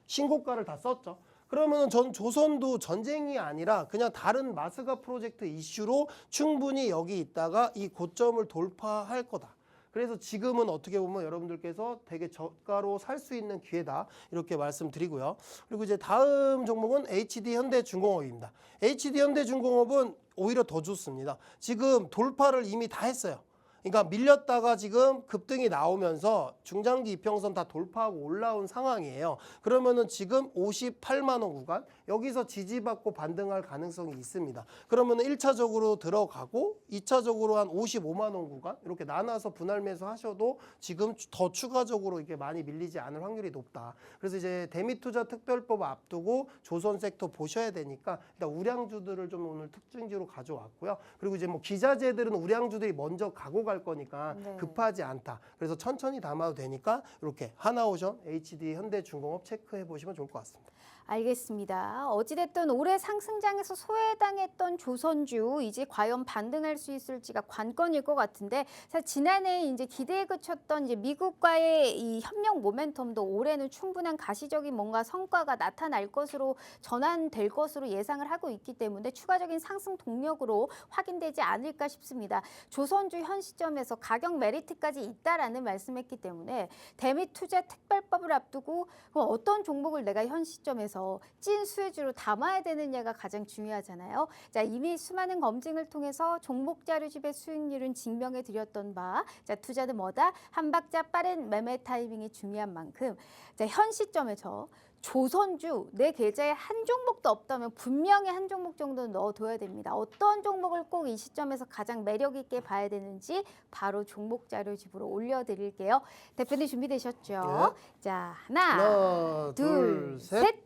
신고가를 다 썼죠. 그러면 전 조선도 전쟁이 아니라 그냥 다른 마스가 프로젝트 이슈로 충분히 여기 있다가 이 고점을 돌파할 거다. 그래서 지금은 어떻게 보면 여러분들께서 되게 저가로 살 수 있는 기회다. 이렇게 말씀드리고요. 그리고 이제 다음 종목은 HD현대중공업입니다. HD현대중공업은 오히려 더 좋습니다. 지금 돌파를 이미 다 했어요. 그러니까 밀렸다가 지금 급등이 나오면서 중장기 이평선 다 돌파하고 올라온 상황이에요. 그러면은 지금 58만 원 구간 여기서 지지받고 반등할 가능성이 있습니다. 그러면은 1차적으로 들어가고 2차적으로 한 55만 원 구간 이렇게 나눠서 분할 매수 하셔도 지금 더 추가적으로 이게 많이 밀리지 않을 확률이 높다. 그래서 이제 대미투자 특별법 앞두고 조선 섹터 보셔야 되니까 일단 우량주들을 좀 오늘 특징지로 가져왔고요. 그리고 이제 뭐 기자재들은 우량주들이 먼저 가고 갈 거니까 네. 급하지 않다. 그래서 천천히 담아도 되니까 이렇게 하나오션, HD, 현대중공업 체크해 보시면 좋을 것 같습니다. 알겠습니다. 어찌됐든 올해 상승장에서 소외당했던 조선주 이제 과연 반등할 수 있을지가 관건일 것 같은데 사실 지난해 이제 기대에 그쳤던 이제 미국과의 이 협력 모멘텀도 올해는 충분한 가시적인 뭔가 성과가 나타날 것으로 전환될 것으로 예상을 하고 있기 때문에 추가적인 상승 동력으로 확인되지 않을까 싶습니다. 조선주 현 시점에서 가격 메리트까지 있다라는 말씀했기 때문에 대미투자 특별법을 앞두고 그럼 어떤 종목을 내가 현 시점에서 찐 수혜주로 담아야 되느냐가 가장 중요하잖아요. 자, 이미 수많은 검증을 통해서 종목 자료집의 수익률은 증명해 드렸던 바, 자, 투자는 뭐다? 한 박자 빠른 매매 타이밍이 중요한 만큼 자, 현 시점에서 조선주 내 계좌에 한 종목도 없다면 분명히 한 종목 정도는 넣어둬야 됩니다. 어떤 종목을 꼭 이 시점에서 가장 매력 있게 봐야 되는지 바로 종목 자료집으로 올려드릴게요. 대표님 준비되셨죠? 자, 하나, 둘, 셋.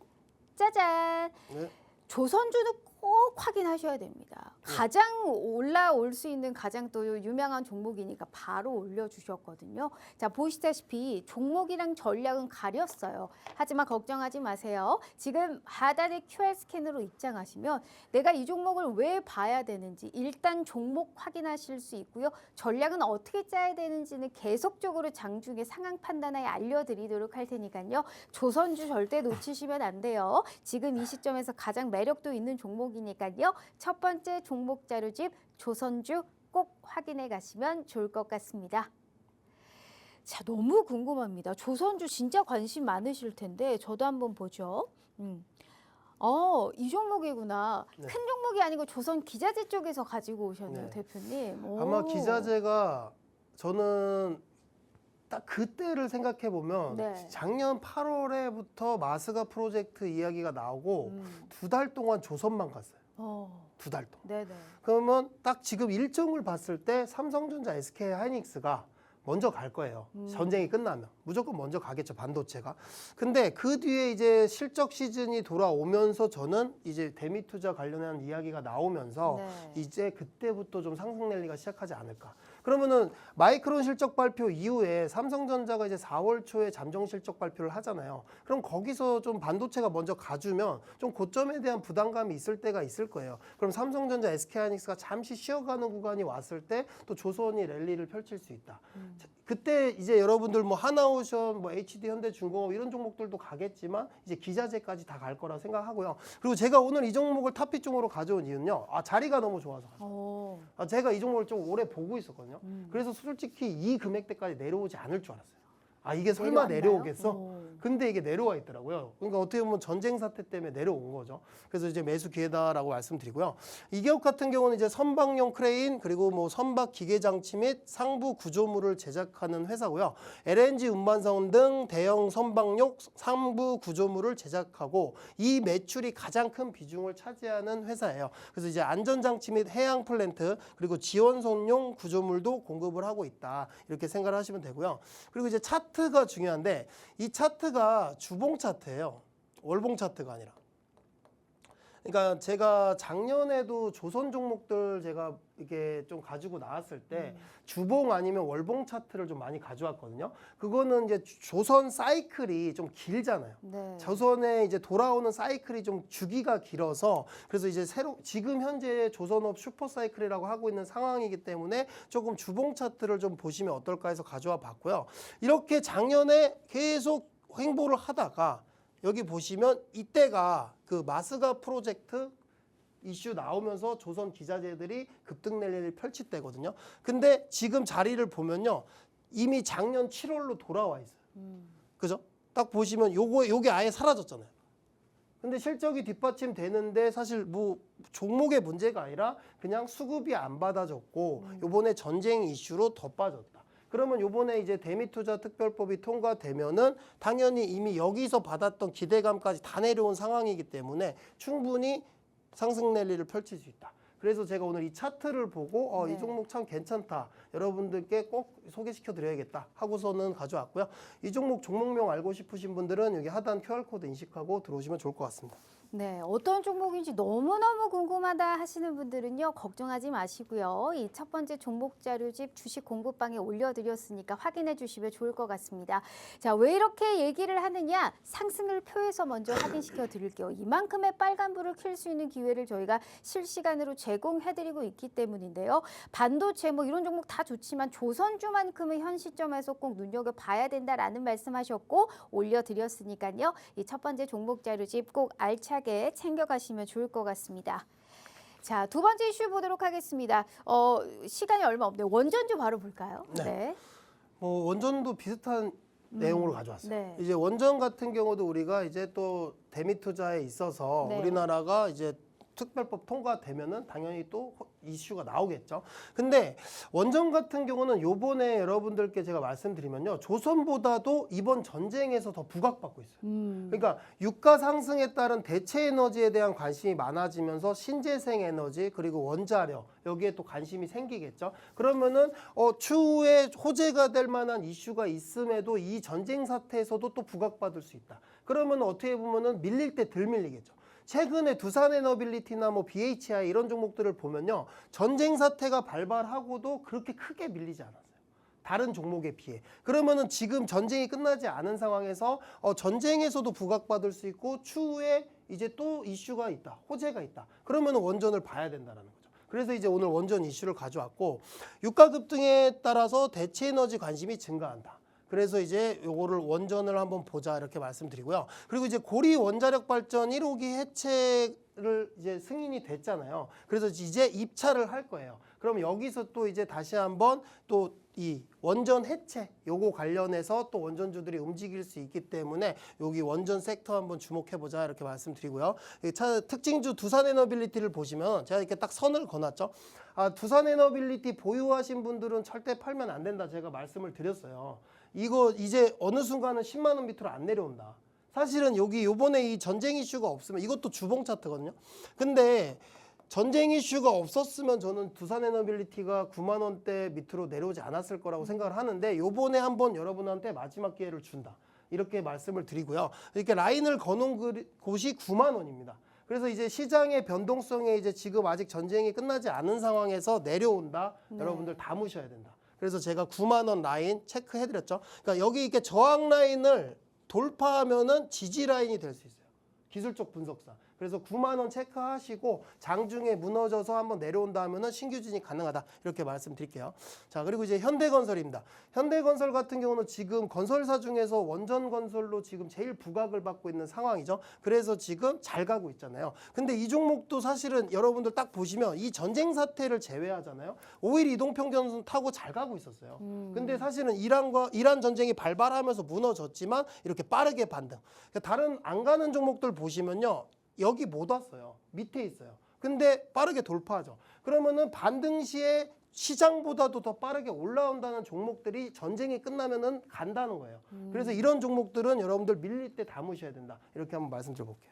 짜잔. 네. 조선주는 꼭 확인하셔야 됩니다. 가장 올라올 수 있는 가장 또 유명한 종목이니까 바로 올려주셨거든요. 자, 보시다시피 종목이랑 전략은 가렸어요. 하지만 걱정하지 마세요. 지금 하단의 QR 스캔으로 입장하시면 내가 이 종목을 왜 봐야 되는지 일단 종목 확인하실 수 있고요. 전략은 어떻게 짜야 되는지는 계속적으로 장중에 상황 판단하에 알려드리도록 할 테니까요. 조선주 절대 놓치시면 안 돼요. 지금 이 시점에서 가장 매력도 있는 종목이니까요. 첫 번째 종목 자료집 조선주 꼭 확인해 가시면 좋을 것 같습니다. 자, 너무 궁금합니다. 조선주 진짜 관심 많으실 텐데 저도 한번 보죠. 이 종목이구나. 네. 큰 종목이 아니고 조선 기자재 쪽에서 가지고 오셨네요, 네. 대표님. 아마 기자재가 저는 딱 그때를 생각해 보면 네. 작년 8월에부터 마스가 프로젝트 이야기가 나오고 음. 2달 동안 조선만 갔어요. 2달 동안. 네네. 그러면 딱 지금 일정을 봤을 때 삼성전자, SK 하이닉스가 먼저 갈 거예요. 전쟁이 끝나면 무조건 먼저 가겠죠, 반도체가. 근데 그 뒤에 이제 실적 시즌이 돌아오면서 저는 이제 대미 투자 관련한 이야기가 나오면서 네. 이제 그때부터 좀 상승 랠리가 시작하지 않을까. 그러면은 마이크론 실적 발표 이후에 삼성전자가 이제 4월 초에 잠정 실적 발표를 하잖아요. 그럼 거기서 좀 반도체가 먼저 가주면 좀 고점에 대한 부담감이 있을 때가 있을 거예요. 그럼 삼성전자, SK하이닉스가 잠시 쉬어가는 구간이 왔을 때 또 조선이 랠리를 펼칠 수 있다. 그때 이제 여러분들 뭐 하나오션, 뭐 HD 현대중공업 이런 종목들도 가겠지만 이제 기자재까지 다 갈 거라 생각하고요. 그리고 제가 오늘 이 종목을 탑피종으로 가져온 이유는요. 자리가 너무 좋아서. 제가 이 종목을 좀 오래 보고 있었거든요. 그래서 솔직히 이 금액대까지 내려오지 않을 줄 알았어요. 이게 설마 내려오겠어? 근데 이게 내려와 있더라고요. 그러니까 어떻게 보면 전쟁 사태 때문에 내려온 거죠. 그래서 이제 매수 기회다라고 말씀드리고요. 이 기업 같은 경우는 이제 선박용 크레인 그리고 뭐 선박 기계 장치 및 상부 구조물을 제작하는 회사고요. LNG 운반선 등 대형 선박용 상부 구조물을 제작하고 이 매출이 가장 큰 비중을 차지하는 회사예요. 그래서 이제 안전장치 및 해양 플랜트 그리고 지원선용 구조물도 공급을 하고 있다. 이렇게 생각을 하시면 되고요. 그리고 이제 차트가 중요한데 이 차트가 주봉 차트예요. 월봉 차트가 아니라. 그러니까 제가 작년에도 조선 종목들 제가 이렇게 좀 가지고 나왔을 때 주봉 아니면 월봉 차트를 좀 많이 가져왔거든요. 그거는 이제 조선 사이클이 좀 길잖아요. 네. 조선에 이제 돌아오는 사이클이 좀 주기가 길어서 그래서 이제 지금 현재 조선업 슈퍼 사이클이라고 하고 있는 상황이기 때문에 조금 주봉 차트를 좀 보시면 어떨까 해서 가져와 봤고요. 이렇게 작년에 계속 횡보를 하다가 여기 보시면 이때가 그 마스가 프로젝트 이슈 나오면서 조선 기자재들이 급등 랠리를 펼칠 때거든요. 근데 지금 자리를 보면요. 이미 작년 7월로 돌아와 있어요. 그죠? 딱 보시면 요게 아예 사라졌잖아요. 근데 실적이 뒷받침되는데 사실 뭐 종목의 문제가 아니라 그냥 수급이 안 받아졌고 요번에 전쟁 이슈로 더 빠졌다. 그러면 요번에 이제 대미투자 특별법이 통과되면은 당연히 이미 여기서 받았던 기대감까지 다 내려온 상황이기 때문에 충분히 상승 랠리를 펼칠 수 있다. 그래서 제가 오늘 이 차트를 보고 네. 이 종목 참 괜찮다. 여러분들께 꼭 소개시켜 드려야겠다 하고서는 가져왔고요. 이 종목명 알고 싶으신 분들은 여기 하단 QR코드 인식하고 들어오시면 좋을 것 같습니다. 네, 어떤 종목인지 너무너무 궁금하다 하시는 분들은요, 걱정하지 마시고요. 이 첫 번째 종목 자료집 주식 공부방에 올려드렸으니까 확인해 주시면 좋을 것 같습니다. 자, 왜 이렇게 얘기를 하느냐? 상승을 표에서 먼저 확인시켜 드릴게요. 이만큼의 빨간불을 켤 수 있는 기회를 저희가 실시간으로 제공해드리고 있기 때문인데요. 반도체 뭐 이런 종목 다 좋지만 조선주만큼은 현 시점에서 꼭 눈여겨봐야 된다라는 말씀하셨고 올려드렸으니까요. 이 첫 번째 종목 자료집 꼭 알차게 챙겨가시면 좋을 것 같습니다. 자, 두 번째 이슈 보도록 하겠습니다. 시간이 얼마 없네요. 원전주 바로 볼까요? 네. 원전도 비슷한 내용으로 가져왔어요. 네. 이제 원전 같은 경우도 우리가 이제 또 대미투자에 있어서 네. 우리나라가 이제 특별법 통과되면은 당연히 또 이슈가 나오겠죠. 근데 원전 같은 경우는 요번에 여러분들께 제가 말씀드리면요. 조선보다도 이번 전쟁에서 더 부각받고 있어요. 그러니까 유가 상승에 따른 대체 에너지에 대한 관심이 많아지면서 신재생 에너지 그리고 원자력 여기에 또 관심이 생기겠죠. 그러면은 추후에 호재가 될 만한 이슈가 있음에도 이 전쟁 사태에서도 또 부각받을 수 있다. 그러면 어떻게 보면은 밀릴 때 덜 밀리겠죠. 최근에 두산에너빌리티나 뭐 BHI 이런 종목들을 보면요. 전쟁 사태가 발발하고도 그렇게 크게 밀리지 않았어요. 다른 종목에 비해. 그러면은 지금 전쟁이 끝나지 않은 상황에서 전쟁에서도 부각받을 수 있고 추후에 이제 또 이슈가 있다. 호재가 있다. 그러면은 원전을 봐야 된다는 거죠. 그래서 이제 오늘 원전 이슈를 가져왔고 유가 급등에 따라서 대체 에너지 관심이 증가한다. 그래서 이제 요거를 원전을 한번 보자 이렇게 말씀드리고요. 그리고 이제 고리 원자력 발전 1호기 해체를 이제 승인이 됐잖아요. 그래서 이제 입찰을 할 거예요. 그럼 여기서 또 이제 다시 한번 또 이 원전 해체 요거 관련해서 또 원전주들이 움직일 수 있기 때문에 여기 원전 섹터 한번 주목해 보자 이렇게 말씀드리고요. 특징주 두산에너빌리티를 보시면 제가 이렇게 딱 선을 그어놨죠. 두산에너빌리티 보유하신 분들은 절대 팔면 안 된다 제가 말씀을 드렸어요. 이거 이제 어느 순간은 10만 원 밑으로 안 내려온다. 사실은 여기 요번에 이 전쟁 이슈가 없으면 이것도 주봉 차트거든요. 근데 전쟁 이슈가 없었으면 저는 두산에너빌리티가 9만 원대 밑으로 내려오지 않았을 거라고 생각을 하는데 요번에 한번 여러분한테 마지막 기회를 준다. 이렇게 말씀을 드리고요. 이렇게 라인을 거놓은 곳이 9만 원입니다. 그래서 이제 시장의 변동성에 이제 지금 아직 전쟁이 끝나지 않은 상황에서 내려온다. 여러분들 담으셔야 된다. 그래서 제가 9만 원 라인 체크해드렸죠. 그러니까 여기 이렇게 저항 라인을 돌파하면은 지지 라인이 될 수 있어요. 기술적 분석상. 그래서 9만 원 체크하시고 장중에 무너져서 한번 내려온다 하면은 신규 진입 가능하다. 이렇게 말씀드릴게요. 자, 그리고 이제 현대건설입니다. 현대건설 같은 경우는 지금 건설사 중에서 원전건설로 지금 제일 부각을 받고 있는 상황이죠. 그래서 지금 잘 가고 있잖아요. 근데 이 종목도 사실은 여러분들 딱 보시면 이 전쟁 사태를 제외하잖아요. 5일 이동평균선 타고 잘 가고 있었어요. 근데 사실은 이란 전쟁이 발발하면서 무너졌지만 이렇게 빠르게 반등. 그러니까 다른 안 가는 종목들 보시면요. 여기 못 왔어요. 밑에 있어요. 근데 빠르게 돌파하죠. 그러면은 반등 시에 시장보다도 더 빠르게 올라온다는 종목들이 전쟁이 끝나면은 간다는 거예요. 그래서 이런 종목들은 여러분들 밀릴 때 담으셔야 된다. 이렇게 한번 말씀드려볼게요.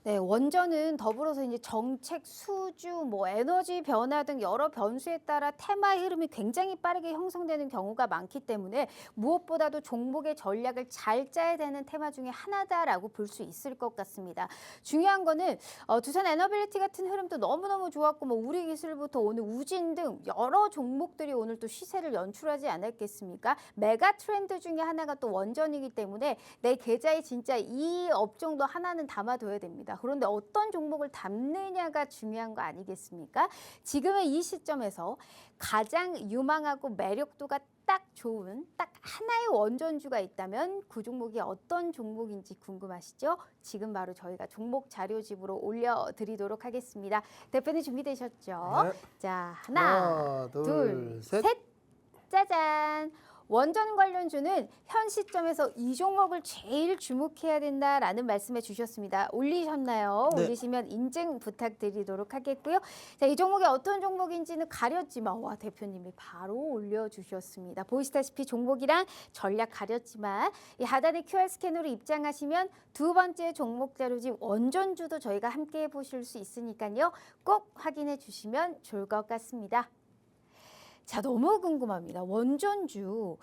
네, 원전은 더불어서 이제 정책, 수주, 뭐 에너지 변화 등 여러 변수에 따라 테마의 흐름이 굉장히 빠르게 형성되는 경우가 많기 때문에 무엇보다도 종목의 전략을 잘 짜야 되는 테마 중에 하나다라고 볼 수 있을 것 같습니다. 중요한 거는 두산 에너빌리티 같은 흐름도 너무너무 좋았고 뭐 우리기술부터 오늘 우진 등 여러 종목들이 오늘 또 시세를 연출하지 않았겠습니까? 메가 트렌드 중에 하나가 또 원전이기 때문에 내 계좌에 진짜 이 업종도 하나는 담아둬야 됩니다. 그런데 어떤 종목을 담느냐가 중요한 거 아니겠습니까? 지금의 이 시점에서 가장 유망하고 매력도가 딱 좋은 딱 하나의 원전주가 있다면 그 종목이 어떤 종목인지 궁금하시죠? 지금 바로 저희가 종목 자료집으로 올려드리도록 하겠습니다. 대표님 준비되셨죠? 네. 자, 하나, 둘, 셋. 짜잔! 원전 관련주는 현 시점에서 이 종목을 제일 주목해야 된다라는 말씀해 주셨습니다. 올리셨나요? 네. 올리시면 인증 부탁드리도록 하겠고요. 자, 이 종목이 어떤 종목인지는 가렸지만 와 대표님이 바로 올려주셨습니다. 보시다시피 종목이랑 전략 가렸지만 이 하단에 QR 스캐너로 입장하시면 두 번째 종목 자료집 원전주도 저희가 함께 보실 수 있으니까요. 꼭 확인해 주시면 좋을 것 같습니다. 자, 너무 궁금합니다. 원전주.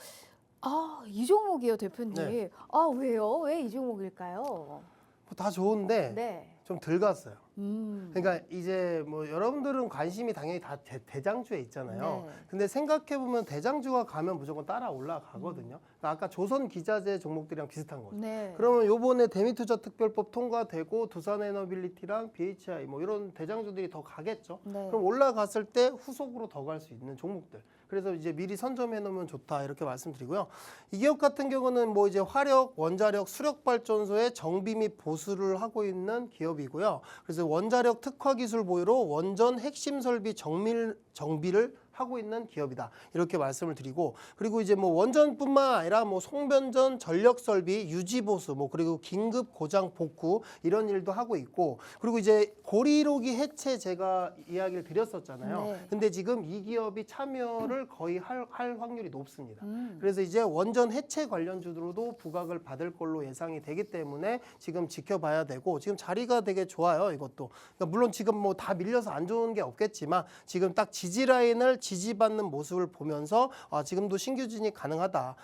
이 종목이요, 대표님. 네. 왜요? 왜 이 종목일까요? 뭐 다 좋은데 네. 좀 덜 갔어요. 그러니까 이제 뭐 여러분들은 관심이 당연히 다 대장주에 있잖아요. 네. 근데 생각해 보면 대장주가 가면 무조건 따라 올라가거든요. 그러니까 아까 조선 기자재 종목들이랑 비슷한 거죠. 네. 그러면 요번에 대미투자특별법 통과되고 두산에너빌리티랑 BHI 뭐 이런 대장주들이 더 가겠죠. 네. 그럼 올라갔을 때 후속으로 더 갈 수 있는 종목들. 그래서 이제 미리 선점해 놓으면 좋다 이렇게 말씀드리고요. 이 기업 같은 경우는 뭐 이제 화력, 원자력, 수력 발전소의 정비 및 보수를 하고 있는 기업이고요. 그래서 원자력 특화 기술 보유로 원전 핵심 설비 정비를 하고 있는 기업이다. 이렇게 말씀을 드리고, 그리고 이제 뭐 원전뿐만 아니라 뭐 송변전, 전력 설비, 유지 보수, 뭐 그리고 긴급 고장 복구 이런 일도 하고 있고, 그리고 이제 고리로기 해체 제가 이야기를 드렸었잖아요. 네. 근데 지금 이 기업이 참여를 거의 할 확률이 높습니다. 그래서 이제 원전 해체 관련주로도 부각을 받을 걸로 예상이 되기 때문에 지금 지켜봐야 되고, 지금 자리가 되게 좋아요. 이것도 그러니까 물론 지금 뭐 다 밀려서 안 좋은 게 없겠지만 지금 딱 지지 라인을 지지받는 모습을 보면서 지금도 신규 진입 가능하다.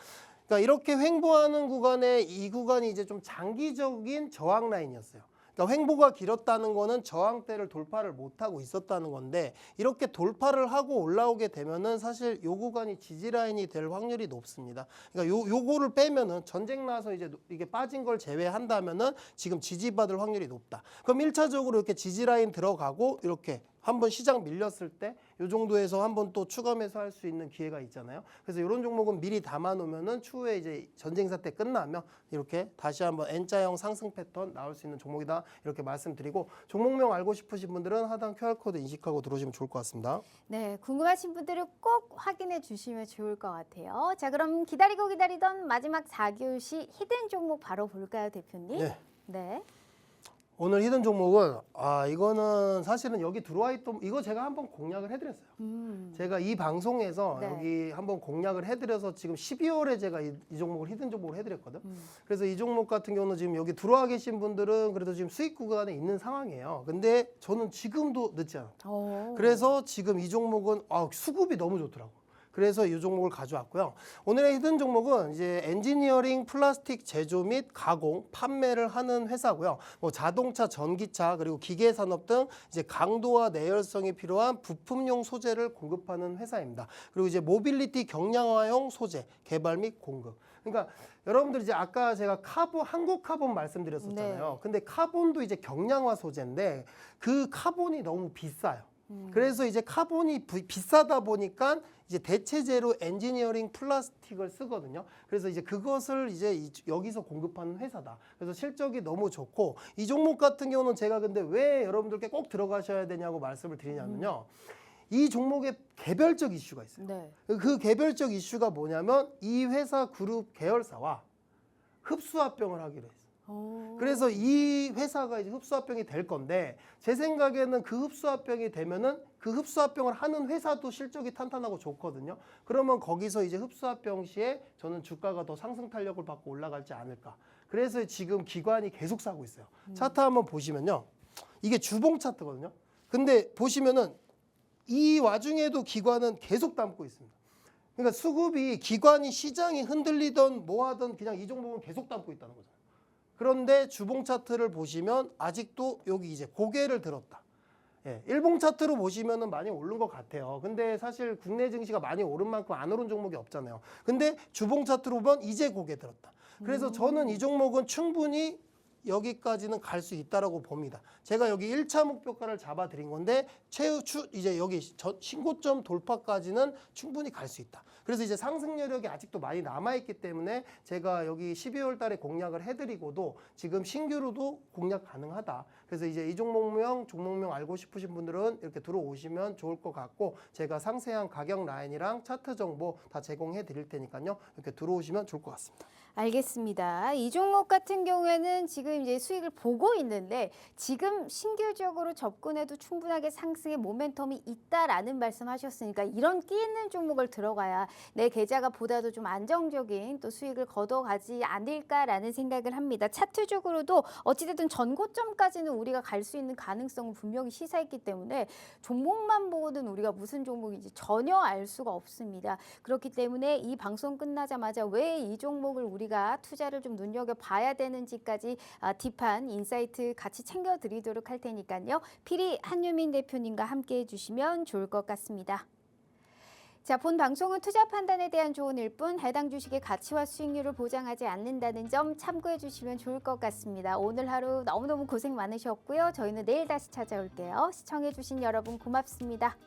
그러니까 이렇게 횡보하는 구간에 이 구간이 이제 좀 장기적인 저항 라인이었어요. 그러니까 횡보가 길었다는 거는 저항대를 돌파를 못하고 있었다는 건데, 이렇게 돌파를 하고 올라오게 되면은 사실 요 구간이 지지 라인이 될 확률이 높습니다. 그러니까 요거를 빼면은 전쟁 나서 이제 이게 빠진 걸 제외한다면은 지금 지지받을 확률이 높다. 그럼 1차적으로 이렇게 지지 라인 들어가고 이렇게 한번 시장 밀렸을 때 이 정도에서 한번 또 추가 매수할 수 있는 기회가 있잖아요. 그래서 이런 종목은 미리 담아 놓으면은 추후에 이제 전쟁 사태 끝나면 이렇게 다시 한번 N자형 상승 패턴 나올 수 있는 종목이다. 이렇게 말씀드리고, 종목명 알고 싶으신 분들은 하단 QR코드 인식하고 들어오시면 좋을 것 같습니다. 네, 궁금하신 분들은 꼭 확인해 주시면 좋을 것 같아요. 자, 그럼 기다리던 마지막 4교시 히든 종목 바로 볼까요, 대표님? 네. 네. 오늘 히든 종목은 이거는 사실은 여기 들어와 있던, 이거 제가 한번 공략을 해드렸어요. 제가 이 방송에서 네. 여기 한번 공략을 해드려서 지금 12월에 제가 이 종목을 히든 종목으로 해드렸거든. 그래서 이 종목 같은 경우는 지금 여기 들어와 계신 분들은 그래도 지금 수익 구간에 있는 상황이에요. 근데 저는 지금도 늦지 않아. 그래서 지금 이 종목은 수급이 너무 좋더라고. 그래서 이 종목을 가져왔고요. 오늘의 히든 종목은 이제 엔지니어링 플라스틱 제조 및 가공, 판매를 하는 회사고요. 뭐 자동차, 전기차, 그리고 기계 산업 등 이제 강도와 내열성이 필요한 부품용 소재를 공급하는 회사입니다. 그리고 이제 모빌리티 경량화용 소재 개발 및 공급. 그러니까 여러분들 이제 아까 제가 한국 카본 말씀드렸었잖아요. 네. 근데 카본도 이제 경량화 소재인데 그 카본이 너무 비싸요. 그래서 이제 카본이 비싸다 보니까 이제 대체재로 엔지니어링 플라스틱을 쓰거든요. 그래서 이제 그것을 이제 여기서 공급하는 회사다. 그래서 실적이 너무 좋고, 이 종목 같은 경우는 제가 근데 왜 여러분들께 꼭 들어가셔야 되냐고 말씀을 드리냐면요. 이 종목에 개별적 이슈가 있어요. 네. 그 개별적 이슈가 뭐냐면 이 회사 그룹 계열사와 흡수합병을 하기로 했어요. 그래서 이 회사가 이제 흡수합병이 될 건데, 제 생각에는 그 흡수합병이 되면은 그 흡수합병을 하는 회사도 실적이 탄탄하고 좋거든요. 그러면 거기서 이제 흡수합병 시에 저는 주가가 더 상승 탄력을 받고 올라갈지 않을까. 그래서 지금 기관이 계속 사고 있어요. 차트 한번 보시면요. 이게 주봉 차트거든요. 근데 보시면은 이 와중에도 기관은 계속 담고 있습니다. 그러니까 수급이 기관이 시장이 흔들리던 뭐 하던 그냥 이 종목은 계속 담고 있다는 거죠. 그런데 주봉 차트를 보시면 아직도 여기 이제 고개를 들었다. 일봉 차트로 보시면은 많이 오른 것 같아요. 근데 사실 국내 증시가 많이 오른 만큼 안 오른 종목이 없잖아요. 근데 주봉 차트로 보면 이제 고개 들었다. 그래서 저는 이 종목은 충분히 여기까지는 갈 수 있다라고 봅니다. 제가 여기 1차 목표가를 잡아 드린 건데 이제 여기 신고점 돌파까지는 충분히 갈 수 있다. 그래서 이제 상승 여력이 아직도 많이 남아 있기 때문에 제가 여기 12월 달에 공략을 해드리고도 지금 신규로도 공략 가능하다. 그래서 이제 이 종목명 알고 싶으신 분들은 이렇게 들어오시면 좋을 것 같고, 제가 상세한 가격 라인이랑 차트 정보 다 제공해 드릴 테니까요. 이렇게 들어오시면 좋을 것 같습니다. 알겠습니다. 이 종목 같은 경우에는 지금 이제 수익을 보고 있는데 지금 신규적으로 접근해도 충분하게 상승의 모멘텀이 있다라는 말씀하셨으니까 이런 끼 있는 종목을 들어가야 내 계좌가 보다도 좀 안정적인 또 수익을 거둬가지 않을까라는 생각을 합니다. 차트적으로도 어찌됐든 전고점까지는 우리가 갈 수 있는 가능성은 분명히 시사했기 때문에 종목만 보고는 우리가 무슨 종목인지 전혀 알 수가 없습니다. 그렇기 때문에 이 방송 끝나자마자 왜 이 종목을 우리가 투자를 좀 눈여겨봐야 되는지까지 딥한 인사이트 같이 챙겨드리도록 할 테니까요. 필히 한유민 대표님과 함께 해주시면 좋을 것 같습니다. 자, 본 방송은 투자 판단에 대한 조언일 뿐 해당 주식의 가치와 수익률을 보장하지 않는다는 점 참고해 주시면 좋을 것 같습니다. 오늘 하루 너무너무 고생 많으셨고요. 저희는 내일 다시 찾아올게요. 시청해 주신 여러분 고맙습니다.